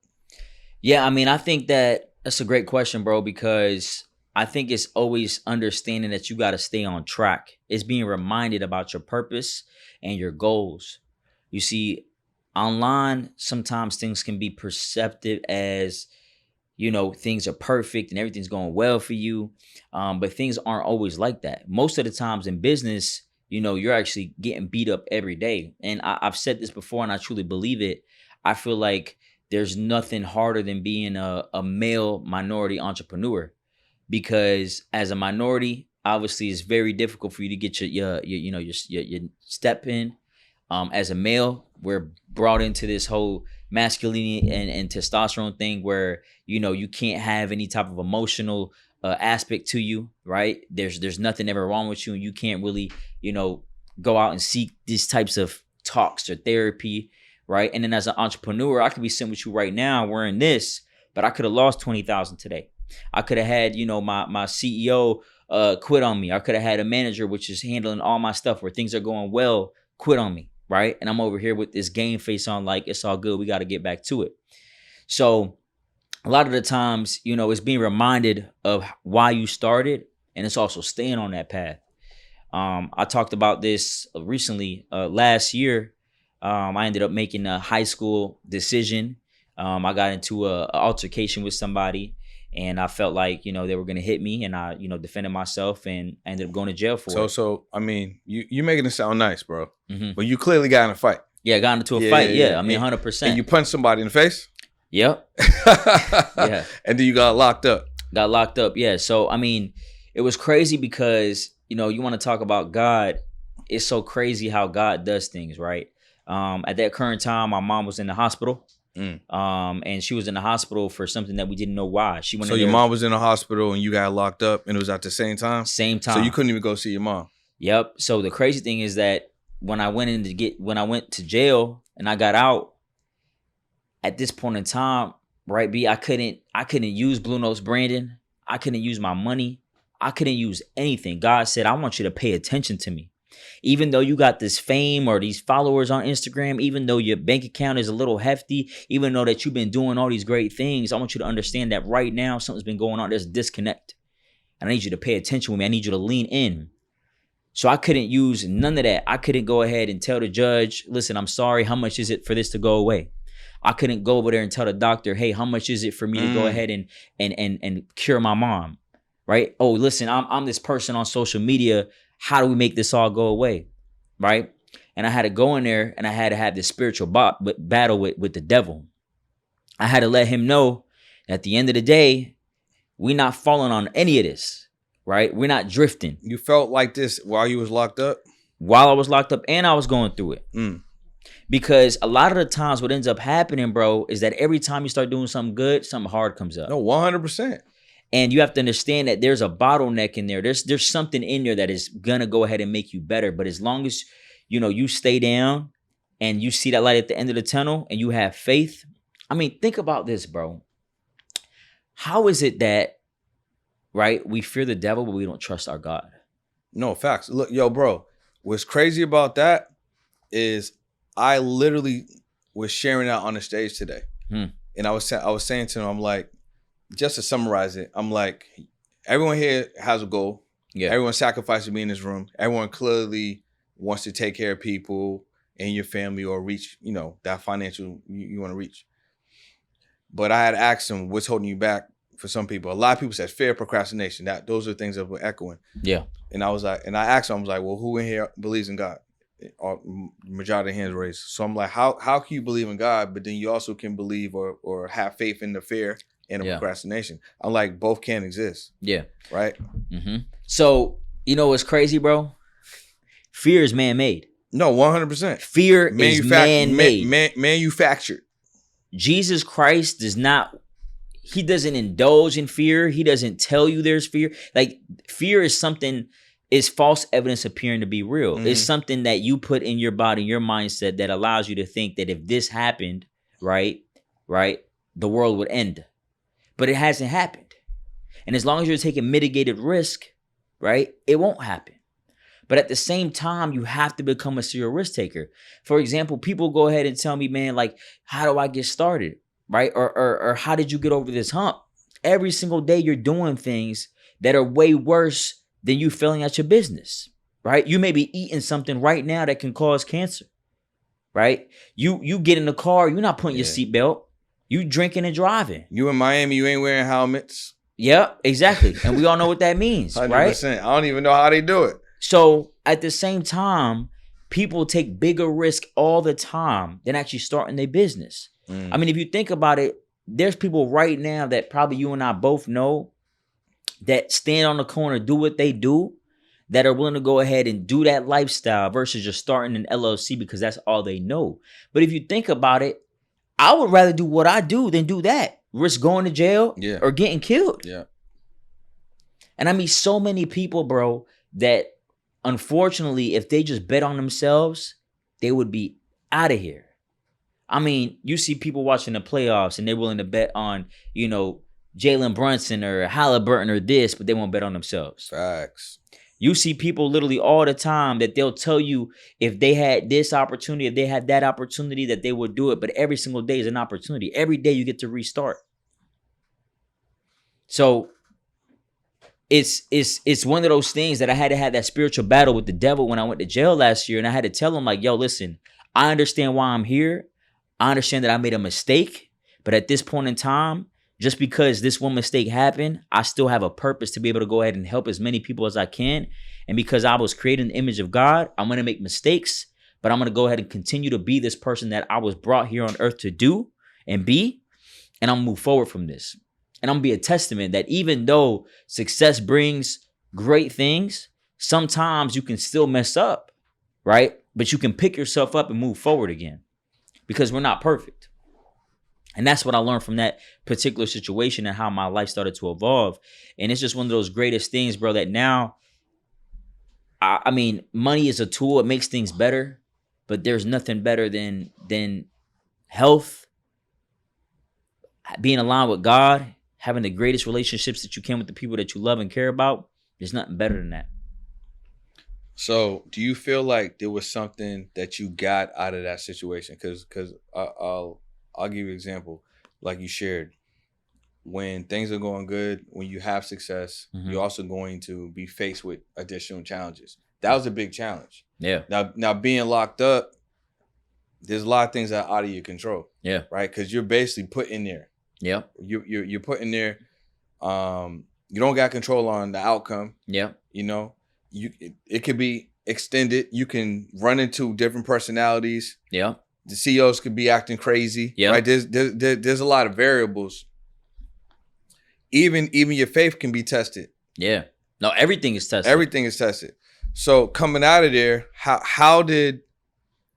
Yeah, I mean, I think that's a great question, bro, because I think it's always understanding that you got to stay on track. It's being reminded about your purpose and your goals. You see, online, sometimes things can be perceptive as, things are perfect and everything's going well for you. But things aren't always like that. Most of the times in business, you're actually getting beat up every day. And I've said this before and I truly believe it. I feel like there's nothing harder than being a male minority entrepreneur, because as a minority, obviously it's very difficult for you to get your step in. As a male, we're brought into this whole masculinity and testosterone thing where, you can't have any type of emotional aspect to you, right? There's nothing ever wrong with you, and you can't really, go out and seek these types of talks or therapy, right? And then as an entrepreneur, I could be sitting with you right now wearing this, but I could have lost 20,000 today. I could have had, my CEO quit on me. I could have had a manager, which is handling all my stuff where things are going well, quit on me, right? And I'm over here with this game face on, like, it's all good. We got to get back to it. So a lot of the times, it's being reminded of why you started, and it's also staying on that path. I talked about this recently. Last year, I ended up making a high school decision. I got into a altercation with somebody, and I felt like, they were going to hit me, and I, defended myself, and I ended up going to jail for it. So, I mean, you're making it sound nice, bro. Mm-hmm. But you clearly got in a fight. Yeah, I got into a fight. Yeah, I mean, 100%. And you punched somebody in the face? Yep. Yeah. And then you got locked up. Got locked up, yeah. So, I mean, it was crazy because, you want to talk about God. It's so crazy how God does things, right? At that current time, my mom was in the hospital. And she was in the hospital for something that we didn't know why. She went. So your mom was in the hospital and you got locked up, and it was at the same time? Same time. So you couldn't even go see your mom? Yep. So the crazy thing is that when I went to jail and I got out, at this point in time, right, B, I couldn't use Bluenotes branding. I couldn't use my money. I couldn't use anything. God said, I want you to pay attention to me. Even though you got this fame or these followers on Instagram, even though your bank account is a little hefty, even though that you've been doing all these great things, I want you to understand that right now something's been going on. There's a disconnect. And I need you to pay attention with me. I need you to lean in. So I couldn't use none of that. I couldn't go ahead and tell the judge, listen, I'm sorry. How much is it for this to go away? I couldn't go over there and tell the doctor, hey, how much is it for me to go ahead and cure my mom? Right? Oh, listen, I'm this person on social media. How do we make this all go away? Right? And I had to go in there and I had to have this spiritual battle with the devil. I had to let him know that at the end of the day, we're not falling on any of this. Right? We're not drifting. You felt like this while you was locked up? While I was locked up and I was going through it. Because a lot of the times what ends up happening, bro, is that every time you start doing something good, something hard comes up. No, 100%. And you have to understand that there's a bottleneck in there. There's something in there that is gonna go ahead and make you better. But as long as you stay down and you see that light at the end of the tunnel and you have faith. I mean, think about this, bro. How is it that, right, we fear the devil, but we don't trust our God? No, facts. Look, yo, bro, what's crazy about that is I literally was sharing that on the stage today. And I was saying to him, I'm like, just to summarize it, I'm like, everyone here has a goal. Yeah. Everyone sacrifices to be in this room. Everyone clearly wants to take care of people in your family or reach, that financial you want to reach. But I had asked them, what's holding you back for some people? A lot of people said fear, procrastination. Those are things that were echoing. Yeah. And I was like, and I asked them, I was like, well, who in here believes in God? Majority of hands raised. So I'm like, how can you believe in God, but then you also can believe or have faith in the fear and the procrastination? I'm like, both can exist. Yeah. Right? Mm-hmm. So, what's crazy, bro? Fear is man-made. No, 100%. Fear is man-made. Manufactured. Jesus Christ he doesn't indulge in fear. He doesn't tell you there's fear. Like, fear is false evidence appearing to be real. Mm-hmm. It's something that you put in your body, your mindset, that allows you to think that if this happened, right, the world would end. But it hasn't happened. And as long as you're taking mitigated risk, right, it won't happen. But at the same time, you have to become a serial risk taker. For example, people go ahead and tell me, man, like, how do I get started, right? Or how did you get over this hump? Every single day you're doing things that are way worse than you failing at your business, right? You may be eating something right now that can cause cancer, right? You get in the car, you're not putting your seatbelt. You drinking and driving. You in Miami, you ain't wearing helmets. Yep, exactly. And we all know what that means, 100%. Right? I don't even know how they do it. So at the same time, people take bigger risk all the time than actually starting their business. I mean, if you think about it, there's people right now that probably you and I both know that stand on the corner, do what they do, that are willing to go ahead and do that lifestyle versus just starting an LLC because that's all they know. But if you think about it, I would rather do what I do than do that. Risk going to jail or getting killed. Yeah. And I meet so many people, bro, that unfortunately, if they just bet on themselves, they would be out of here. I mean, you see people watching the playoffs and they're willing to bet on, you know, Jalen Brunson or Halliburton or this, but they won't bet on themselves. Facts. You see people literally all the time that they'll tell you if they had this opportunity, if they had that opportunity, that they would do it. But every single day is an opportunity. Every day you get to restart. So it's one of those things that I had to have that spiritual battle with the devil when I went to jail last year. And I had to tell him like, yo, listen, I understand why I'm here. I understand that I made a mistake. But at this point in time, just because this one mistake happened, I still have a purpose to be able to go ahead and help as many people as I can. And because I was created in the image of God, I'm going to make mistakes, but I'm going to go ahead and continue to be this person that I was brought here on earth to do and be. And I'm going to move forward from this. And I'm going to be a testament that even though success brings great things, sometimes you can still mess up, right? But you can pick yourself up and move forward again because we're not perfect. And that's what I learned from that particular situation and how my life started to evolve. And it's just one of those greatest things, bro, that now, I mean, money is a tool. It makes things better, but there's nothing better than health, being aligned with God, having the greatest relationships that you can with the people that you love and care about. There's nothing better than that. So do you feel like there was something that you got out of that situation? Because I'll give you an example. Like you shared, when things are going good, when you have success, you're also going to be faced with additional challenges. That was a big challenge. Yeah. Now being locked up, there's a lot of things that are out of your control. Yeah. Right? Because you're basically put in there. Yeah. You're put in there. You don't got control on the outcome. Yeah. You know, it could be extended. You can run into different personalities. Yeah. The CEOs could be acting crazy. Yeah. Right. There's a lot of variables. Even your faith can be tested. Yeah. No, everything is tested. Everything is tested. So coming out of there, how did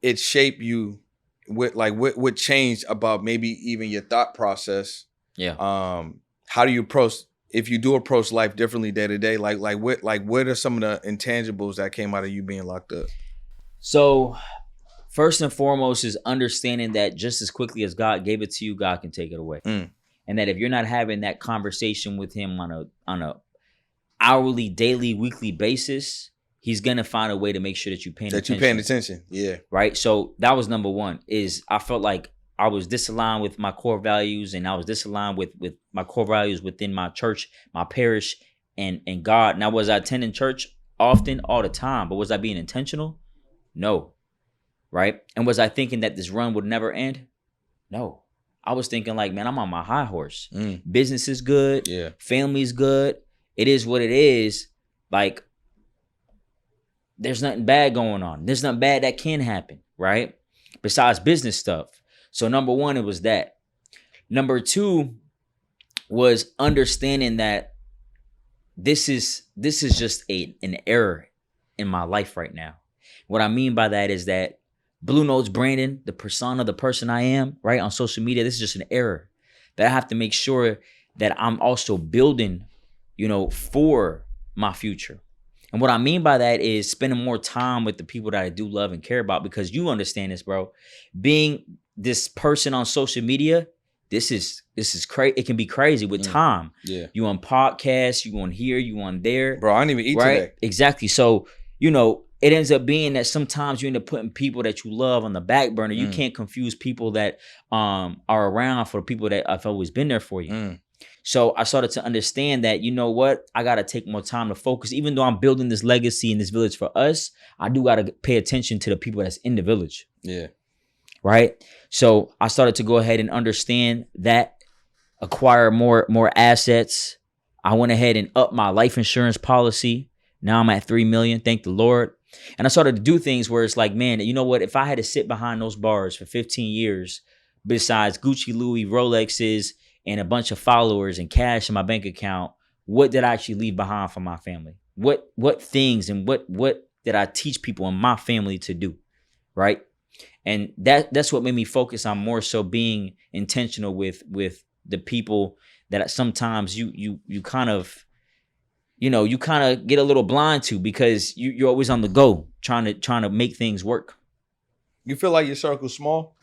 it shape you? What changed about maybe even your thought process? Yeah. How do you approach, if you do approach life differently day to day? What are some of the intangibles that came out of you being locked up? So first and foremost is understanding that just as quickly as God gave it to you, God can take it away. And that if you're not having that conversation with him on a hourly, daily, weekly basis, he's going to find a way to make sure that you're paying attention. Yeah. Right. So that was number one, is I felt like I was disaligned with my core values, and I was disaligned with my core values within my church, my parish, and God. Now, was I attending church often, all the time? But was I being intentional? No. Right. And was I thinking that this run would never end? No. I was thinking like, man, I'm on my high horse. Business is good. Yeah. Family's good. It is what it is. Like, there's nothing bad going on. There's nothing bad that can happen, right? Besides business stuff. So number one, it was that. Number two was understanding that this is just an error in my life right now. What I mean by that is that Bluenotes Brandon, the persona, the person I am, right, on social media, this is just an error that I have to make sure that I'm also building, for my future. And what I mean by that is spending more time with the people that I do love and care about, because you understand this, bro. Being this person on social media, this is crazy. It can be crazy with time. Yeah. You on podcasts, you on here, you on there. Bro, I didn't even eat today. Exactly. So, it ends up being that sometimes you end up putting people that you love on the back burner. You can't confuse people that are around for the people that have always been there for you. So I started to understand that, I got to take more time to focus. Even though I'm building this legacy in this village for us, I do got to pay attention to the people that's in the village. Yeah. Right. So I started to go ahead and understand that, acquire more assets. I went ahead and upped my life insurance policy. Now I'm at 3 million. Thank the Lord. And I started to do things where it's like, man, you know what? If I had to sit behind those bars for 15 years, besides Gucci, Louis, Rolexes, and a bunch of followers and cash in my bank account, what did I actually leave behind for my family? What things and what did I teach people in my family to do, right? And that's what made me focus on more so being intentional with the people that sometimes you kind of, you kind of get a little blind to, because you're always on the go trying to make things work. You feel like your circle's small?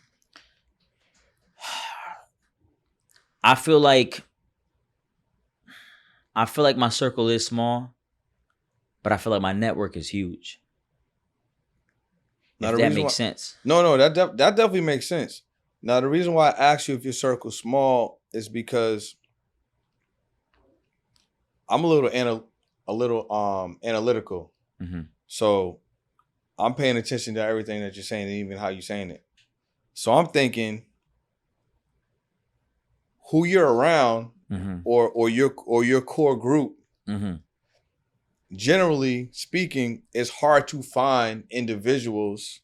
I feel like my circle is small, but I feel like my network is huge. If that makes sense. No, that definitely makes sense. Now, the reason why I asked you if your circle's small is because I'm a little analytical. Mm-hmm. So I'm paying attention to everything that you're saying and even how you're saying it. So I'm thinking who you're around, mm-hmm. or your core group. Mm-hmm. Generally speaking, it's hard to find individuals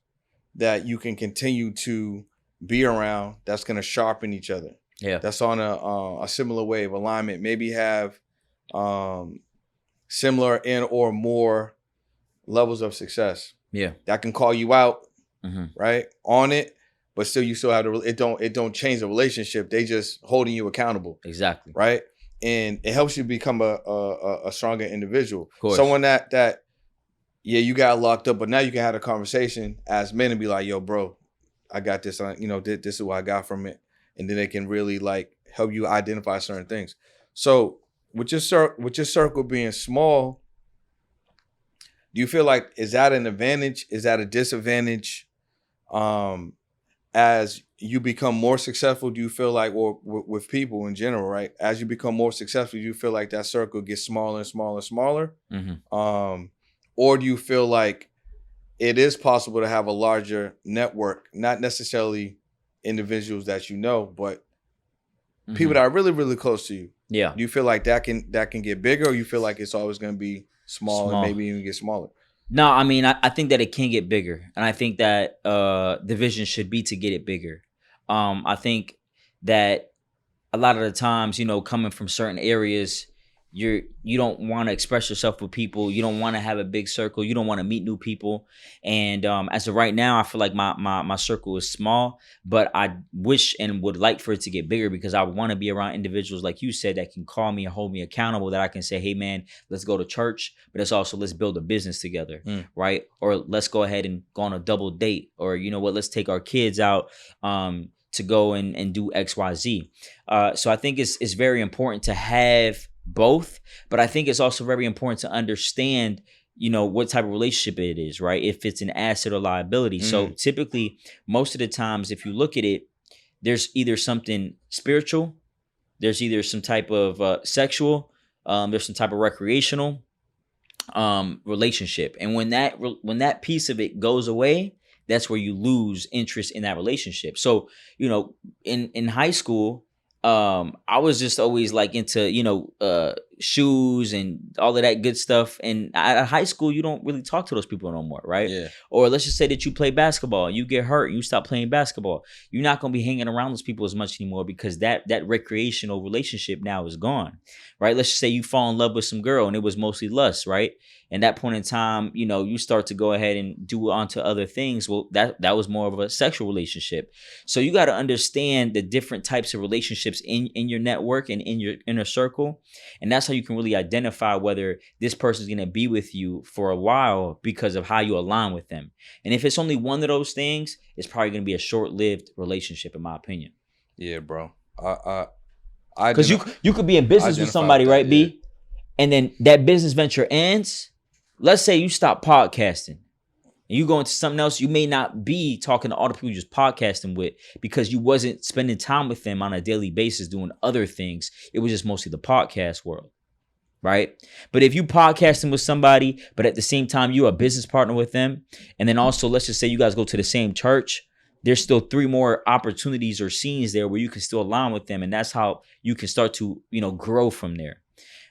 that you can continue to be around that's going to sharpen each other. Yeah. That's on a similar way of alignment. Maybe have similar and or more levels of success. Yeah. That can call you out, mm-hmm. right? On it, but still you still have it don't change the relationship. They just holding you accountable. Exactly. Right? And it helps you become a stronger individual. Of course. Someone that you got locked up, but now you can have a conversation as men and be like, yo, bro, I got this on, this is what I got from it. And then they can really like help you identify certain things. So with your circle being small, do you feel like, is that an advantage? Is that a disadvantage? As you become more successful, do you feel like, or with people in general, right? As you become more successful, do you feel like that circle gets smaller and smaller and smaller? Mm-hmm. Or do you feel like it is possible to have a larger network, not necessarily individuals that you know, but mm-hmm. people that are really, really close to you? Yeah. Do you feel like that can get bigger, or you feel like it's always going to be small and maybe even get smaller? No, I mean, I think that it can get bigger, and I think that the vision should be to get it bigger. I think that a lot of the times, coming from certain areas, you don't want to express yourself with people. You don't want to have a big circle. You don't want to meet new people. And as of right now, I feel like my circle is small, but I wish and would like for it to get bigger, because I want to be around individuals like you said that can call me and hold me accountable, that I can say, hey man, let's go to church, but it's also, let's build a business together, right? Or let's go ahead and go on a double date, or you know what, let's take our kids out to go and do XYZ. So I think it's very important to have both, but I think it's also very important to understand, what type of relationship it is, right? If it's an asset or liability. So typically, most of the times, if you look at it, there's either something spiritual, there's either some type of sexual, there's some type of recreational relationship. And when that piece of it goes away, that's where you lose interest in that relationship. So, in high school, I was just always like into, shoes and all of that good stuff. And at high school, you don't really talk to those people no more, right? Yeah. Or let's just say that you play basketball and you get hurt, you stop playing basketball. You're not going to be hanging around those people as much anymore, because that recreational relationship now is gone, right? Let's just say you fall in love with some girl and it was mostly lust, right? And that point in time, you start to go ahead and do onto other things. Well, that was more of a sexual relationship. So you got to understand the different types of relationships in your network and in your inner circle. And that's how you can really identify whether this person is going to be with you for a while because of how you align with them. And if it's only one of those things, it's probably going to be a short-lived relationship, in my opinion. Yeah, bro. Because you could be in business with somebody, right, yeah. B? And then that business venture ends. Let's say you stop podcasting and you go into something else. You may not be talking to all the people you just podcasting with, because you wasn't spending time with them on a daily basis doing other things. It was just mostly the podcast world, right? But if you podcasting with somebody, but at the same time you're a business partner with them, and then also let's just say you guys go to the same church, there's still 3 more opportunities or scenes there where you can still align with them, and that's how you can start to grow from there.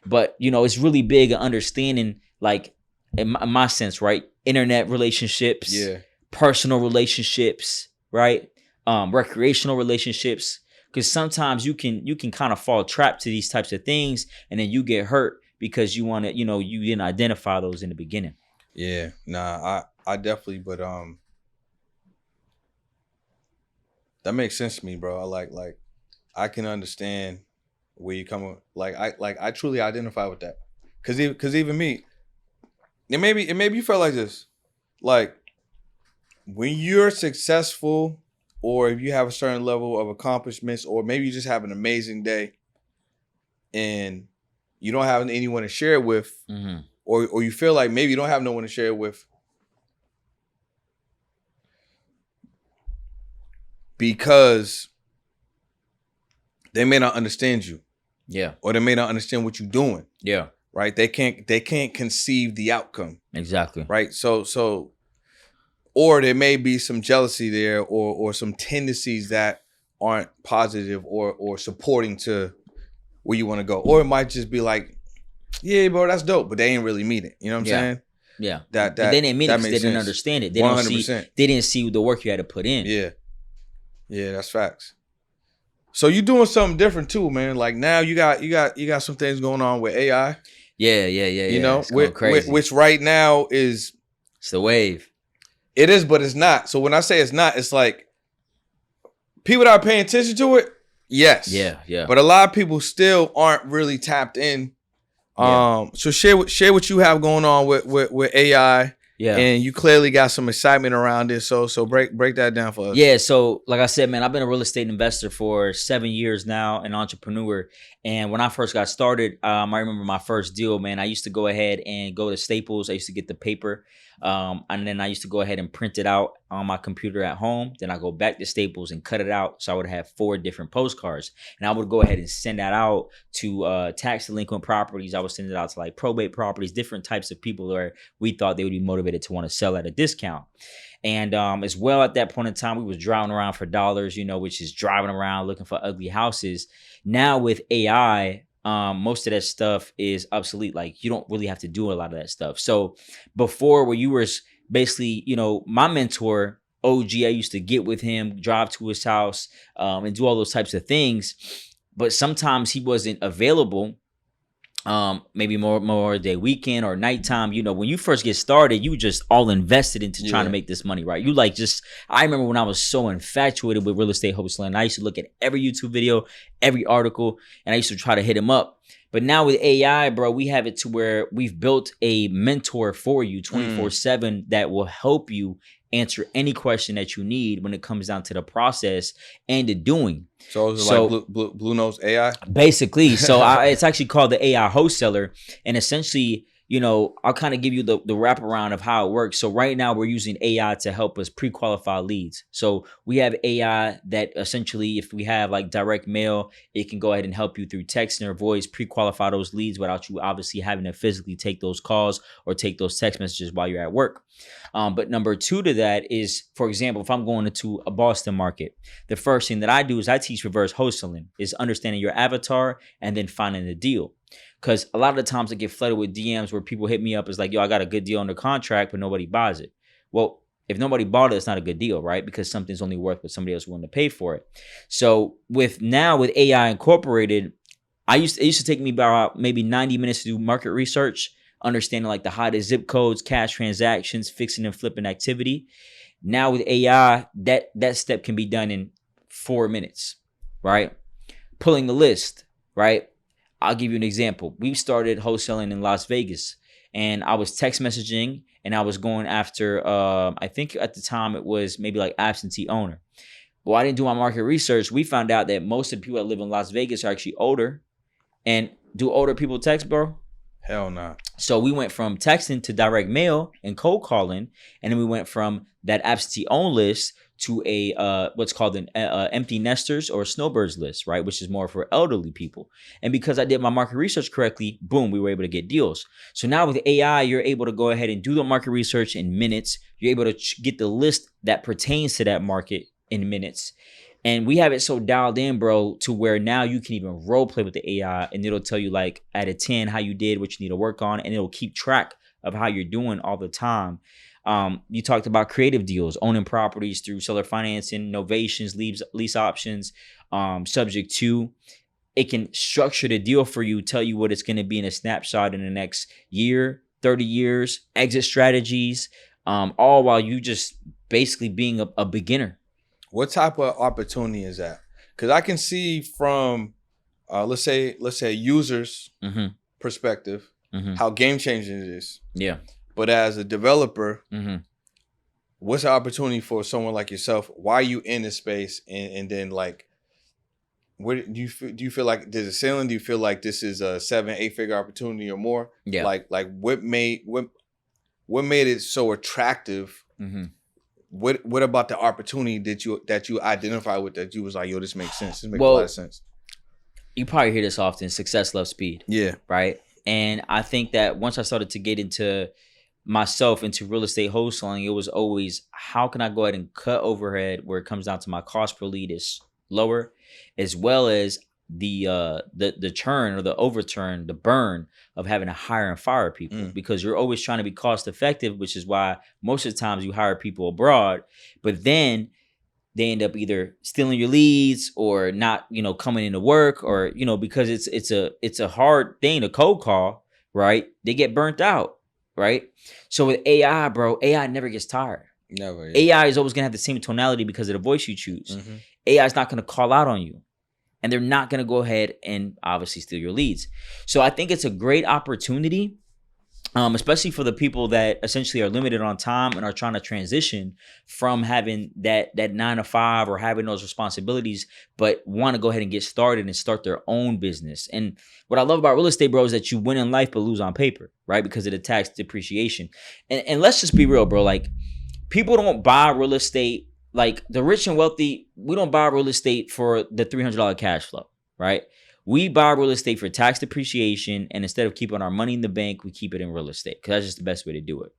But it's really big understanding, like, in my sense, right? Internet relationships, personal relationships, right? recreational relationships, because sometimes you can kind of fall trapped to these types of things, and then you get hurt because you want to, you didn't identify those in the beginning. Yeah, nah, I definitely, but that makes sense to me, bro. I like I can understand where you come. I truly identify with that, cause even me, it maybe you felt like this, like when you're successful, or if you have a certain level of accomplishments, or maybe you just have an amazing day, and you don't have anyone to share it with, or you feel like maybe you don't have no one to share it with, because they may not understand you. Yeah. Or they may not understand what you're doing. Yeah. Right? They can't conceive the outcome. Exactly. Right? So or there may be some jealousy there, or some tendencies that aren't positive or supporting to where you want to go. Or it might just be like, yeah, bro, that's dope, but they ain't really mean it. You know what I'm saying? Yeah. That they didn't mean it because they didn't understand it. They 100%. They didn't see the work you had to put in. Yeah. Yeah, that's facts. So you doing something different too, man. Like now you got some things going on with AI. Yeah. You know, crazy. Which right now it's the wave. It is, but it's not. So when I say it's not, it's like people that are paying attention to it, yes. Yeah. But a lot of people still aren't really tapped in. So share what you have going on with AI. Yeah. And you clearly got some excitement around it. So break that down for us. Yeah. So like I said, man, I've been a real estate investor for 7 years now, an entrepreneur. And when I first got started, I remember my first deal, man. I used to go ahead and go to Staples. I used to get the paper. And then I used to go ahead and print it out on my computer at home. Then I go back to Staples and cut it out. So I would have 4 different postcards. And I would go ahead and send that out to tax delinquent properties. I would send it out to like probate properties, different types of people where we thought they would be motivated to want to sell at a discount. And as well, at that point in time, we was driving around for dollars, which is driving around looking for ugly houses. Now with AI, most of that stuff is obsolete. Like you don't really have to do a lot of that stuff. So before, where you were basically, my mentor, OG, I used to get with him, drive to his house, and do all those types of things. But sometimes he wasn't available. Maybe more day weekend or nighttime. When you first get started, you just all invested into trying to make this money, right? You I remember when I was so infatuated with real estate wholesaling, I used to look at every YouTube video, every article, and I used to try to hit him up. But now with AI, bro, we have it to where we've built a mentor for you 24/7 that will help you answer any question that you need when it comes down to the process and the doing. So it's like Bluenotes AI? Basically. So it's actually called the AI wholesaler. And essentially, I'll kind of give you the wraparound of how it works. So right now we're using AI to help us pre-qualify leads. So we have AI that essentially, if we have like direct mail, it can go ahead and help you through text or voice, pre-qualify those leads without you obviously having to physically take those calls or take those text messages while you're at work. But number 2 to that is, for example, if I'm going into a Boston market, the first thing that I do is I teach reverse wholesaling, is understanding your avatar and then finding the deal. Because a lot of the times I get flooded with DMs where people hit me up as like, yo, I got a good deal under contract, but nobody buys it. Well, if nobody bought it, it's not a good deal, right? Because something's only worth what somebody else is willing to pay for it. So with AI incorporated, it used to take me about maybe 90 minutes to do market research, understanding like the hottest zip codes, cash transactions, fixing and flipping activity. Now with AI, that step can be done in 4 minutes, right? Pulling the list, right? I'll give you an example. We started wholesaling in Las Vegas, and I was text messaging, and I was going after, I think at the time it was maybe like absentee owner. Well, I didn't do my market research. We found out that most of the people that live in Las Vegas are actually older. And do older people text, bro? Hell no. So we went from texting to direct mail and cold calling, and then we went from that absentee owned list to a what's called an empty nesters or snowbirds list, right? Which is more for elderly people. And because I did my market research correctly, boom, we were able to get deals. So now with AI, you're able to go ahead and do the market research in minutes. You're able to get the list that pertains to that market in minutes. And we have it so dialed in, bro, to where now you can even role play with the AI, and it'll tell you like out of 10 how you did, what you need to work on, and it'll keep track of how you're doing all the time. You talked about creative deals, owning properties through seller financing, novations, lease options, subject to. It can structure the deal for you, tell you what it's going to be in a snapshot in the next year, 30 years, exit strategies, all while you just basically being a beginner. What type of opportunity is that? Because I can see from, let's say users' Mm-hmm. perspective, Mm-hmm. how game changing it is. Yeah. But as a developer, Mm-hmm. what's the opportunity for someone like yourself? Why are you in this space? And then like, what do you feel like there's a ceiling? Do you feel like this is a 7-8 figure opportunity or more? Yeah. Like what made it so attractive? Mm-hmm. What about the opportunity that you identify with that you was like, yo, this makes sense. This makes a lot of sense. You probably hear this often: success loves speed. Yeah. Right. And I think that once I started to get into myself into real estate wholesaling, it was always, how can I go ahead and cut overhead where it comes down to my cost per lead is lower, as well as the churn or the overturn, the burn of having to hire and fire people, because you're always trying to be cost effective, which is why most of the times you hire people abroad, but then they end up either stealing your leads or not, coming into work, or, because it's a hard thing to cold call, right? They get burnt out, right? So with AI, bro, AI never gets tired. Never. Yeah. AI is always gonna have the same tonality because of the voice you choose. Mm-hmm. AI is not gonna call out on you, and they're not gonna go ahead and obviously steal your leads. So I think it's a great opportunity. Especially for the people that essentially are limited on time and are trying to transition from having that 9 to 5 or having those responsibilities, but want to go ahead and get started and start their own business. And what I love about real estate, bro, is that you win in life but lose on paper, right? Because of the tax depreciation. And let's just be real, bro. Like, people don't buy real estate, like the rich and wealthy, we don't buy real estate for the $300 cash flow, right? We buy real estate for tax depreciation, and instead of keeping our money in the bank, we keep it in real estate, because that's just the best way to do it.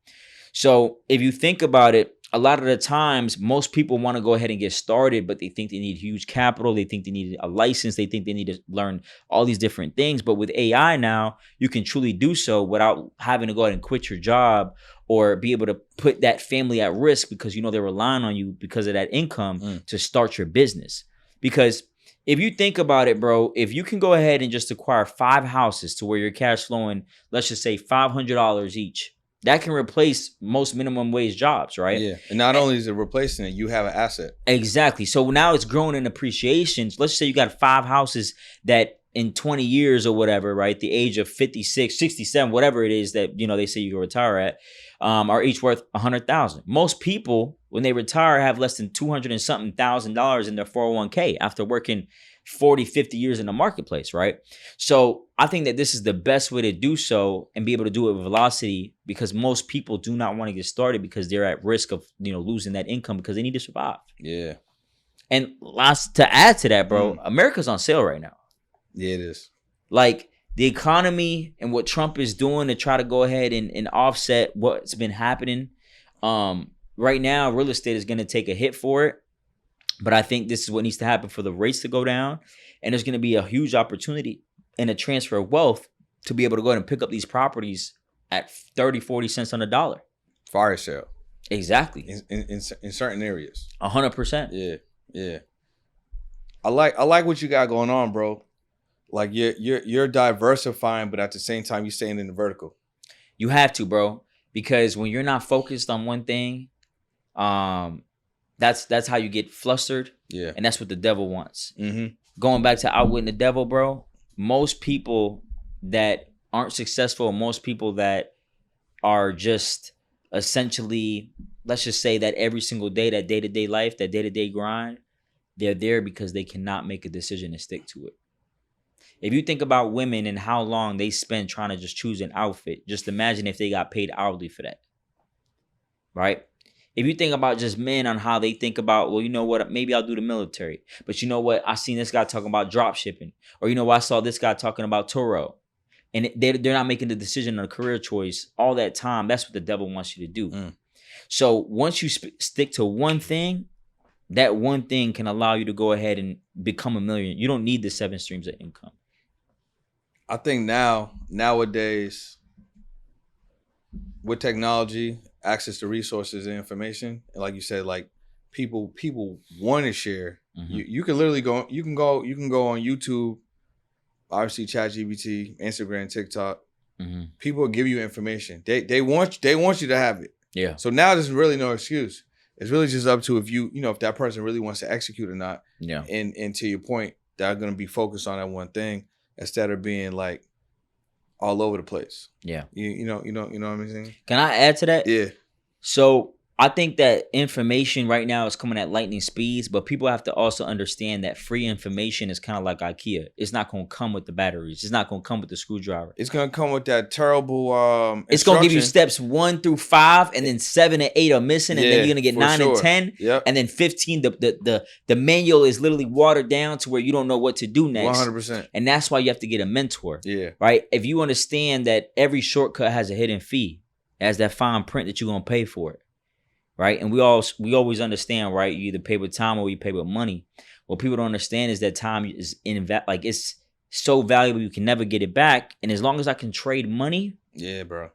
So if you think about it, a lot of the times, most people want to go ahead and get started, but they think they need huge capital. They think they need a license. They think they need to learn all these different things. But with AI now, you can truly do so without having to go ahead and quit your job or be able to put that family at risk, because they're relying on you because of that income to start your business. Because if you think about it, bro, if you can go ahead and just acquire 5 houses to where you're cash flowing, let's just say $500 each, that can replace most minimum wage jobs, right? Yeah. And not only is it replacing it, you have an asset. Exactly. So now it's growing in appreciation. Let's say you got 5 houses that in 20 years or whatever, right, the age of 56, 67, whatever it is that, they say you can retire at, are each worth $100,000. Most people, when they retire, have less than $200 and something thousand in their 401k after working 40, 50 years in the marketplace, right? So I think that this is the best way to do so and be able to do it with velocity, because most people do not want to get started because they're at risk of, losing that income because they need to survive. Yeah. And last to add to that, bro, America's on sale right now. Yeah, it is. Like, the economy and what Trump is doing to try to go ahead and offset what's been happening. Right now, real estate is going to take a hit for it. But I think this is what needs to happen for the rates to go down. And there's going to be a huge opportunity and a transfer of wealth to be able to go ahead and pick up these properties at 30, 40 cents on the dollar. Fire sale. Exactly. In certain areas. 100%. Yeah. Yeah. I like what you got going on, bro. Like, you're diversifying, but at the same time, you're staying in the vertical. You have to, bro, because when you're not focused on one thing, that's how you get flustered. Yeah, and that's what the devil wants. Mm-hmm. Going back to outwitting the devil, bro. Most people that aren't successful, most people that are just essentially, let's just say that every single day, that day-to-day life, that day-to-day grind, they're there because they cannot make a decision and stick to it. If you think about women and how long they spend trying to just choose an outfit, just imagine if they got paid hourly for that, right? If you think about just men on how they think about, well, you know what, maybe I'll do the military. But you know what, I seen this guy talking about drop shipping. Or you know what, I saw this guy talking about Toro. And they're not making the decision on a career choice all that time. That's what the devil wants you to do. So once you stick to one thing, that one thing can allow you to go ahead and become a millionaire. You don't need the 7 streams of income. I think nowadays, with technology, access to resources and information, and like you said, like people want to share. You can literally go on YouTube, obviously ChatGPT, Instagram, TikTok. People will give you information. They want you to have it. Yeah. So now there's really no excuse. It's really just up to if that person really wants to execute or not. Yeah. And to your point, they're gonna be focused on that one thing instead of being like all over the place. Yeah. You know what I'm saying? Can I add to that? Yeah. So I think that information right now is coming at lightning speeds, but people have to also understand that free information is kind of like IKEA. It's not going to come with the batteries. It's not going to come with the screwdriver. It's going to come with that terrible It's going to give you steps 1 through 5, and then 7 and 8 are missing, and then you're going to get 9 and 10. Yep. And then 15, the manual is literally watered down to where you don't know what to do next. 100%. And that's why you have to get a mentor. Yeah. Right? If you understand that every shortcut has a hidden fee, has that fine print that you're going to pay for it. Right. And we always understand, right? You either pay with time or you pay with money. What people don't understand is that time is it's so valuable you can never get it back. And as long as I can trade money. Yeah, bro.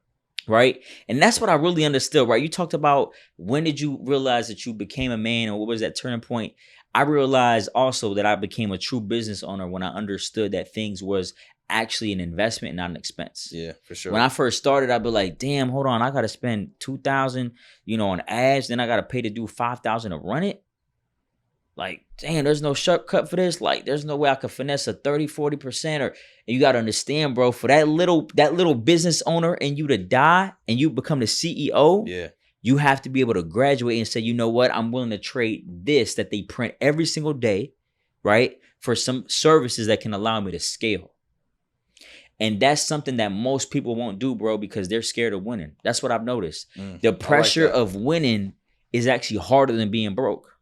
Right. And that's what I really understood. Right. You talked about when did you realize that you became a man, or what was that turning point? I realized also that I became a true business owner when I understood that things was actually an investment, not an expense. Yeah, for sure. When I first started, I'd be like, damn, hold on, I gotta spend $2,000, on ads, then I gotta pay to do $5,000 to run it. Like, damn, there's no shortcut for this. Like, there's no way I could finesse a 30-40%. And you gotta understand, bro, for that little business owner and you to die and you become the CEO, yeah, you have to be able to graduate and say, you know what, I'm willing to trade this that they print every single day, right, for some services that can allow me to scale. And that's something that most people won't do, bro, because they're scared of winning. That's what I've noticed. The pressure of winning is actually harder than being broke.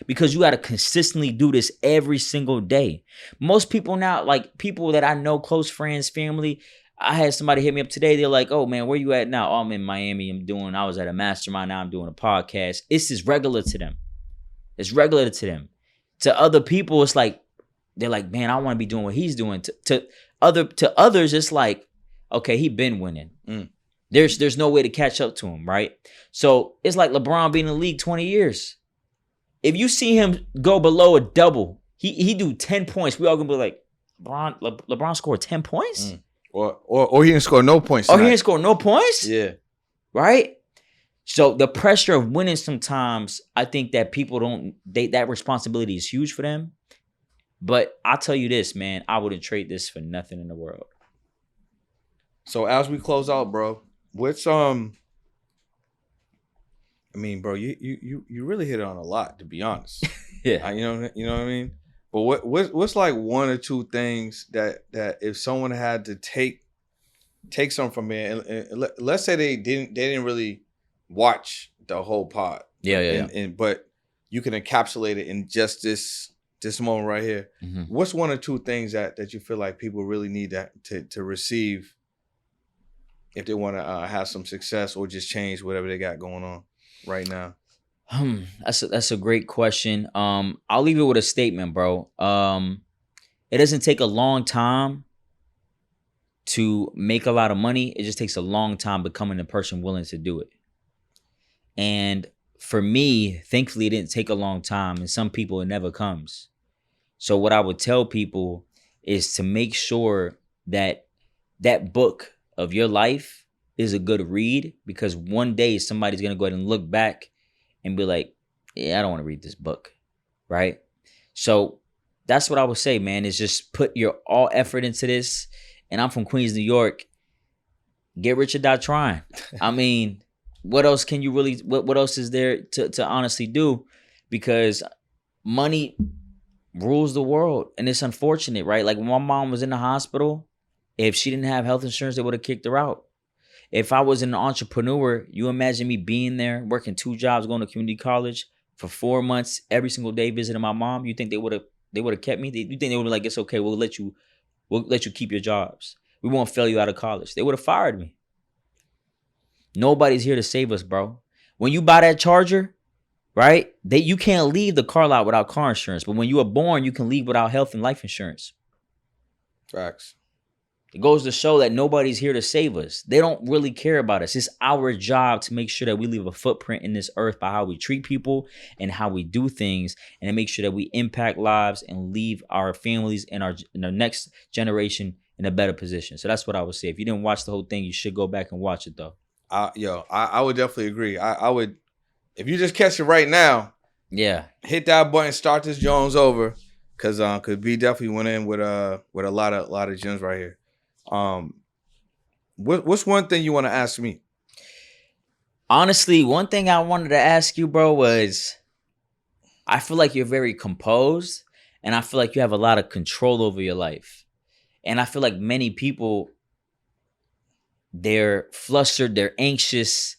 Because you got to consistently do this every single day. Most people now, like people that I know, close friends, family, I had somebody hit me up today. They're like, oh, man, where you at now? Oh, I'm in Miami. I was at a mastermind. Now I'm doing a podcast. It's just regular to them. It's regular to them. To other people, it's like, they're like, man, I want to be doing what he's doing. To others, it's like, okay, he been winning. There's no way to catch up to him, right? So it's like LeBron being in the league 20 years. If you see him go below a double, he do 10 points. We all gonna be like, LeBron scored 10 points? Or he didn't score no points tonight. Or he didn't score no points? Yeah. Right? So the pressure of winning sometimes, I think that people that responsibility is huge for them. But I'll tell you this, man, I wouldn't trade this for nothing in the world. So as we close out, bro, what's I mean, bro, you really hit on a lot, to be honest. Yeah. You know what I mean? But what's like one or two things that if someone had to take something from it, and let's say they didn't really watch the whole pod. Yeah. But you can encapsulate it in just this moment right here. What's one or two things that you feel like people really need to receive if they want to have some success or just change whatever they got going on right now? That's a great question. I'll leave it with a statement, bro. It doesn't take a long time to make a lot of money. It just takes a long time becoming a person willing to do it. And for me, thankfully, it didn't take a long time. And some people, it never comes. So what I would tell people is to make sure that book of your life is a good read, because one day somebody's going to go ahead and look back and be like, yeah, I don't want to read this book. Right? So that's what I would say, man, is just put your all effort into this. And I'm from Queens, New York. Get rich or die trying. I mean, what else can you really, what else is there to honestly do? Because money rules the world. And it's unfortunate, right? Like when my mom was in the hospital, if she didn't have health insurance, they would have kicked her out. If I was an entrepreneur, you imagine me being there, working 2 jobs, going to community college for 4 months, every single day visiting my mom. You think they would have kept me? You think they would be like, it's okay, we'll let you keep your jobs. We won't fail you out of college. They would have fired me. Nobody's here to save us, bro. When you buy that Charger, right? You can't leave the car lot without car insurance. But when you are born, you can leave without health and life insurance. Facts. It goes to show that nobody's here to save us. They don't really care about us. It's our job to make sure that we leave a footprint in this earth by how we treat people and how we do things, and to make sure that we impact lives and leave our families and our next generation in a better position. So that's what I would say. If you didn't watch the whole thing, you should go back and watch it though. I would definitely agree. I would, if you just catch it right now, hit that button, start this Jones over, cause B definitely went in with a lot of gems right here. What's one thing you want to ask me? Honestly, one thing I wanted to ask you, bro, was I feel like you're very composed, and I feel like you have a lot of control over your life. And I feel like many people, they're flustered, they're anxious.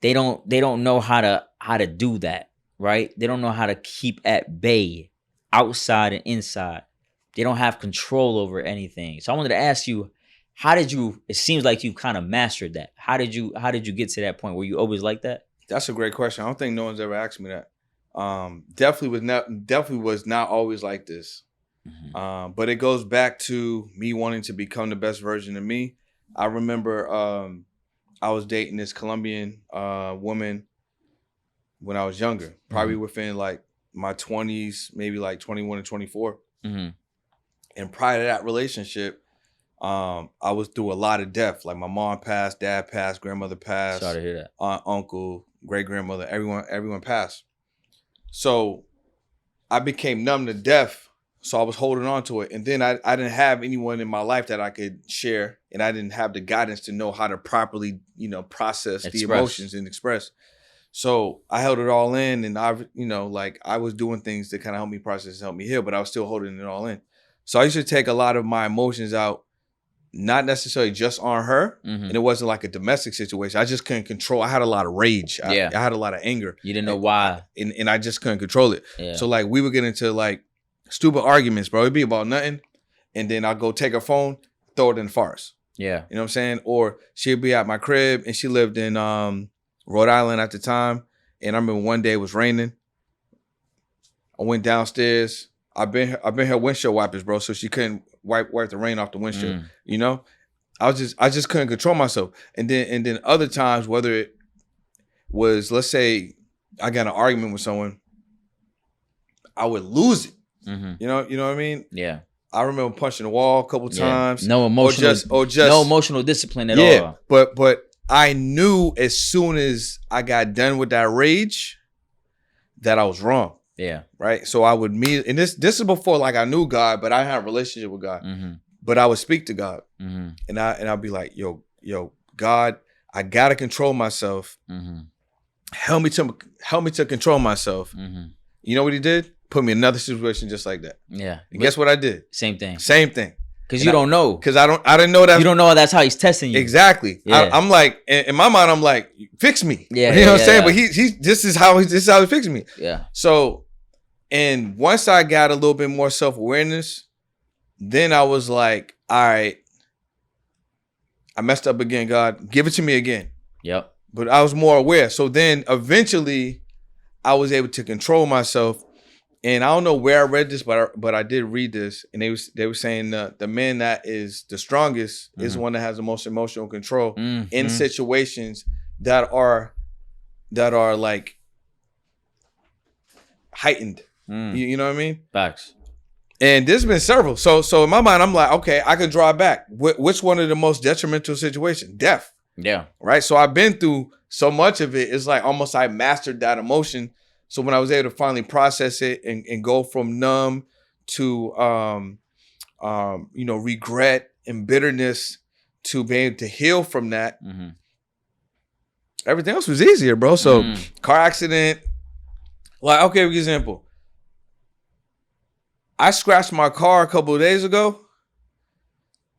They don't know how to do that, right? They don't know how to keep at bay outside and inside. They don't have control over anything. So I wanted to ask you, it seems like you kind of mastered that. How did you get to that point? Were you always like that? That's a great question. I don't think no one's ever asked me that. Definitely was not always like this. Mm-hmm. But it goes back to me wanting to become the best version of me. I remember I was dating this Colombian woman when I was younger, probably within like my 20s, maybe like 21 and 24. Mm-hmm. And prior to that relationship, I was through a lot of death. Like my mom passed, dad passed, grandmother passed. Sorry to hear that. Aunt, uncle, great grandmother, everyone passed. So I became numb to death. So I was holding on to it. And then I didn't have anyone in my life that I could share. And I didn't have the guidance to know how to properly, process the emotions and express. So I held it all in, and I was doing things to kind of help me process and help me heal, but I was still holding it all in. So I used to take a lot of my emotions out, not necessarily just on her. Mm-hmm. And it wasn't like a domestic situation. I just couldn't control. I had a lot of rage. I had a lot of anger. You didn't know why. And I just couldn't control it. Yeah. So like we would get into like stupid arguments, bro. It'd be about nothing. And then I'll go take her phone, throw it in the forest. Yeah. You know what I'm saying? Or she'd be at my crib, and she lived in Rhode Island at the time. And I remember one day it was raining. I went downstairs. I've been her windshield wipers, bro, so she couldn't wipe the rain off the windshield. I just couldn't control myself. And then other times, whether it was, let's say I got an argument with someone, I would lose it. Mm-hmm. You know what I mean? Yeah. I remember punching the wall a couple times. No emotional, no emotional discipline at all. But I knew as soon as I got done with that rage that I was wrong. Yeah. Right. So I would meet, and this is before like I knew God, but I didn't have a relationship with God. Mm-hmm. But I would speak to God, mm-hmm. and I'd be like, yo, God, I gotta control myself. Mm-hmm. Help me to control myself. Mm-hmm. You know what he did? Put me in another situation just like that. Yeah. And guess what I did? Same thing. Because you don't know. Because I didn't know that. You don't know that's how he's testing you. Exactly. Yeah. I'm like, in my mind, I'm like, fix me. Yeah. You know what I'm saying? Yeah. But this is how he fixed me. Yeah. So, and once I got a little bit more self-awareness, then I was like, all right, I messed up again, God. Give it to me again. Yep. But I was more aware. So then eventually I was able to control myself. And I don't know where I read this, but I did read this, and they were saying the man that is the strongest mm-hmm. is the one that has the most emotional control mm-hmm. in situations that are like heightened. You know what I mean? Facts. And there's been several. So in my mind, I'm like, okay, I could draw back. Which one of the most detrimental situations? Death. Yeah. Right. So I've been through so much of it. It's like almost I mastered that emotion. So when I was able to finally process it and go from numb to, regret and bitterness to being able to heal from that, mm-hmm. everything else was easier, bro. So car accident, like, okay, for example, I scratched my car a couple of days ago.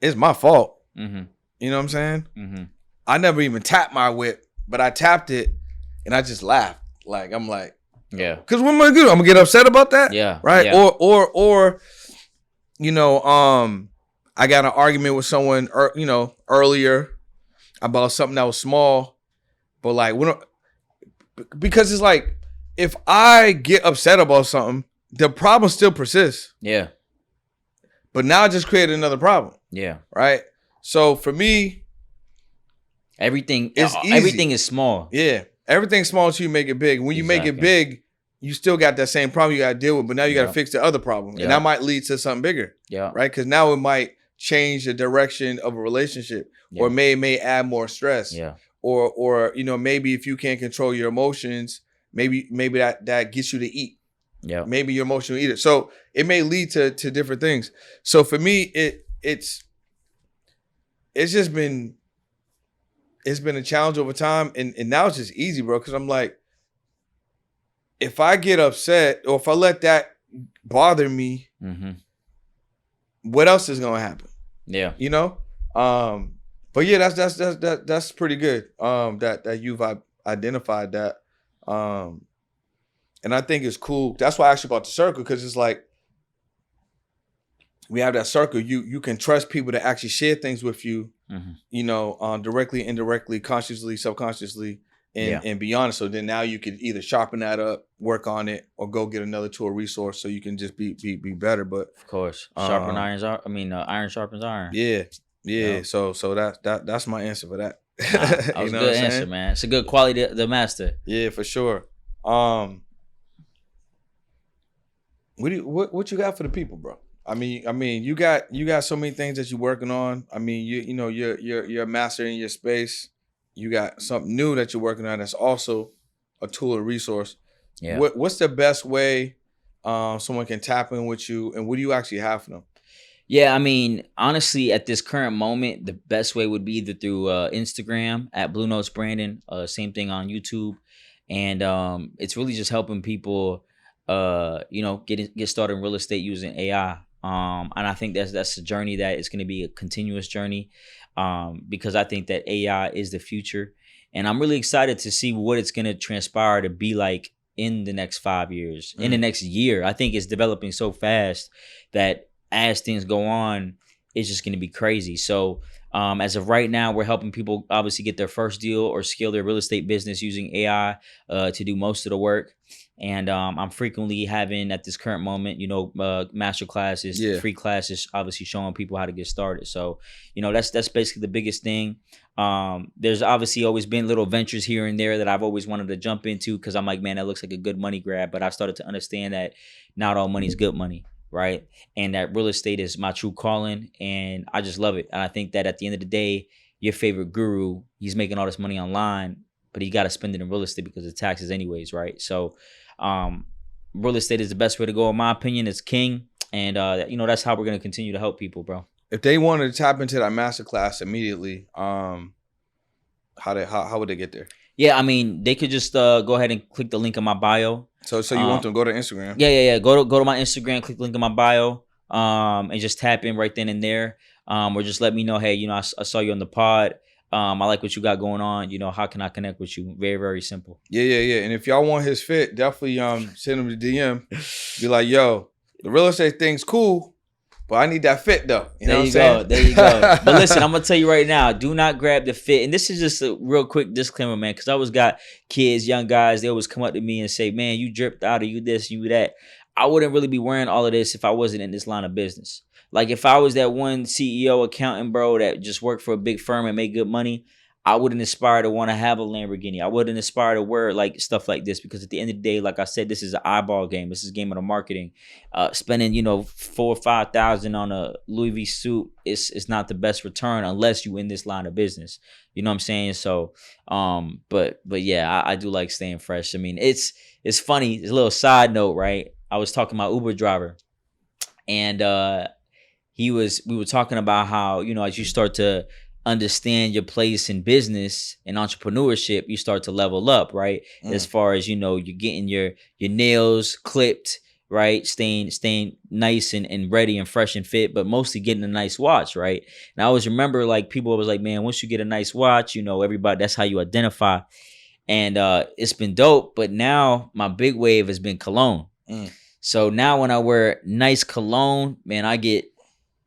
It's my fault. Mm-hmm. You know what I'm saying? Mm-hmm. I never even tapped my whip, but I tapped it and I just laughed. Like, I'm like, yeah. Because what am I gonna do? I'm gonna get upset about that? Yeah. Right? Yeah. Or I got an argument with someone earlier about something that was small, but like because it's like if I get upset about something, the problem still persists. Yeah. But now I just created another problem. Yeah. Right. So for me, everything is small. Yeah. Everything's small until you make it big. When you make it big, you still got that same problem you got to deal with, but now you got to fix the other problem. And that might lead to something bigger. Yeah. Right. Because now it might change the direction of a relationship or may add more stress. Yeah. Or maybe if you can't control your emotions, maybe that gets you to eat. Yeah. Maybe you're emotional eater. So it may lead to different things. So for me, it's just been a challenge over time. And now it's just easy, bro. Cause I'm like, if I get upset or if I let that bother me, what else is gonna happen? Yeah. But yeah, that's pretty good. That you've identified that. And I think it's cool. That's why I asked you about the circle, because it's like we have that circle. You can trust people to actually share things with you, directly, indirectly, consciously, subconsciously, and be honest. So then now you could either sharpen that up, work on it, or go get another tool or resource so you can just be better. But of course, iron sharpens iron. Yeah. Yeah. So that's my answer for that. That was a good answer, man. It's a good quality to master. Yeah, for sure. What you got for the people, bro? I mean, you got so many things that you're working on. I mean, you're a master in your space. You got something new that you're working on that's also a tool or resource. Yeah. What's the best way someone can tap in with you, and what do you actually have for them? Yeah, I mean, honestly, at this current moment, the best way would be either through Instagram at Bluenotes Brandon, same thing on YouTube, and it's really just helping people, get started in real estate using AI. And I think that's a journey that is going to be a continuous journey, because I think that AI is the future, and I'm really excited to see what it's going to transpire to be like in the next 5 years, in the next year. I think it's developing so fast that as things go on, it's just going to be crazy. So as of right now, we're helping people obviously get their first deal or scale their real estate business using AI to do most of the work. And I'm frequently having at this current moment, master classes, free classes, obviously showing people how to get started. So, that's basically the biggest thing. There's obviously always been little ventures here and there that I've always wanted to jump into, because I'm like, man, that looks like a good money grab. But I've started to understand that not all money is good money. Right. And that real estate is my true calling, and I just love it. And I think that at the end of the day, your favorite guru, he's making all this money online, but he got to spend it in real estate because of taxes anyways. Right. So real estate is the best way to go, in my opinion. It's king. And, that's how we're going to continue to help people, bro. If they wanted to tap into that masterclass immediately, how would they get there? Yeah, I mean, they could just go ahead and click the link in my bio. So you want them to go to Instagram? Yeah. Go to my Instagram, click the link in my bio, and just tap in right then and there. Or just let me know, hey, I saw you on the pod. I like what you got going on. How can I connect with you? Very, very simple. Yeah. And if y'all want his fit, definitely send him a DM. Be like, yo, the real estate thing's cool, but I need that fit though. There you go. But listen, I'm gonna tell you right now, do not grab the fit. And this is just a real quick disclaimer, man, because I always got kids, young guys, they always come up to me and say, man, you dripped out, or you this, you that. I wouldn't really be wearing all of this if I wasn't in this line of business. Like if I was that one CEO accountant, bro, that just worked for a big firm and made good money, I wouldn't aspire to want to have a Lamborghini. I wouldn't aspire to wear like stuff like this, because at the end of the day, like I said, this is an eyeball game. This is a game of the marketing. Spending, $4,000 or $5,000 on a Louis V suit is not the best return unless you in this line of business. You know what I'm saying? So, but yeah, I do like staying fresh. I mean, it's funny. It's a little side note, right? I was talking to my Uber driver, and we were talking about how, as you start to understand your place in business and entrepreneurship, you start to level up, right? As far as, you're getting your nails clipped, right? Staying nice and ready and fresh and fit, but mostly getting a nice watch, right? And I always remember like people was like, man, once you get a nice watch, everybody, that's how you identify. And it's been dope, but now my big wave has been cologne. So now when I wear nice cologne, man, I get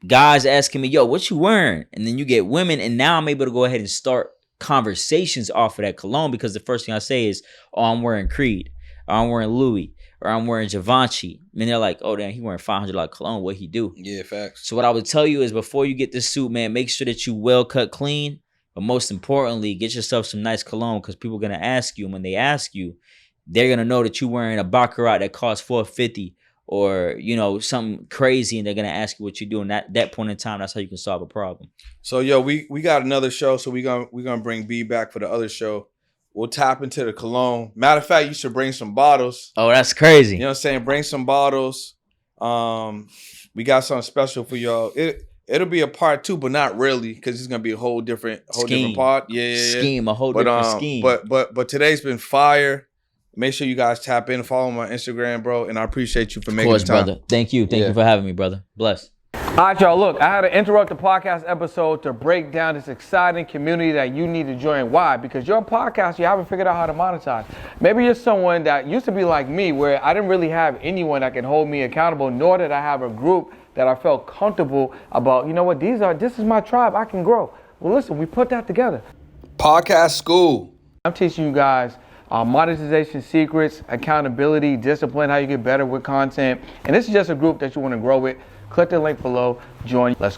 guys asking me, yo, what you wearing? And then you get women, and now I'm able to go ahead and start conversations off of that cologne, because the first thing I say is, oh, I'm wearing Creed. or I'm wearing Louis, or I'm wearing Givenchy. And they're like, oh, damn, he wearing $500 cologne. What he do? Yeah, facts. So what I would tell you is before you get this suit, man, make sure that you well cut clean. But most importantly, get yourself some nice cologne because people are going to ask you. And when they ask you, they're going to know that you're wearing a Baccarat that costs $450 or, you know, something crazy. And they're going to ask you what you're doing. At that point in time, that's how you can solve a problem. So, yo, we got another show. So we're gonna bring B back for the other show. We'll tap into the cologne. Matter of fact, you should bring some bottles. Oh, that's crazy. You know what I'm saying? Bring some bottles. We got something special for y'all. It'll be a part 2, but not really, because it's gonna be a whole different part. Yeah. Scheme, a whole different scheme. But today's been fire. Make sure you guys tap in, follow my Instagram, bro, and I appreciate you for making the time. Brother. Thank you for having me, brother. Bless. All right, y'all, look, I had to interrupt the podcast episode to break down this exciting community that you need to join. Why? Because you're a podcast, you haven't figured out how to monetize. Maybe you're someone that used to be like me, where I didn't really have anyone that can hold me accountable, nor did I have a group that I felt comfortable about, you know what, this is my tribe, I can grow. Well, listen, we put that together. Podcast school. I'm teaching you guys monetization secrets, accountability, discipline, how you get better with content. And this is just a group that you want to grow with. Click the link below, join, let's go.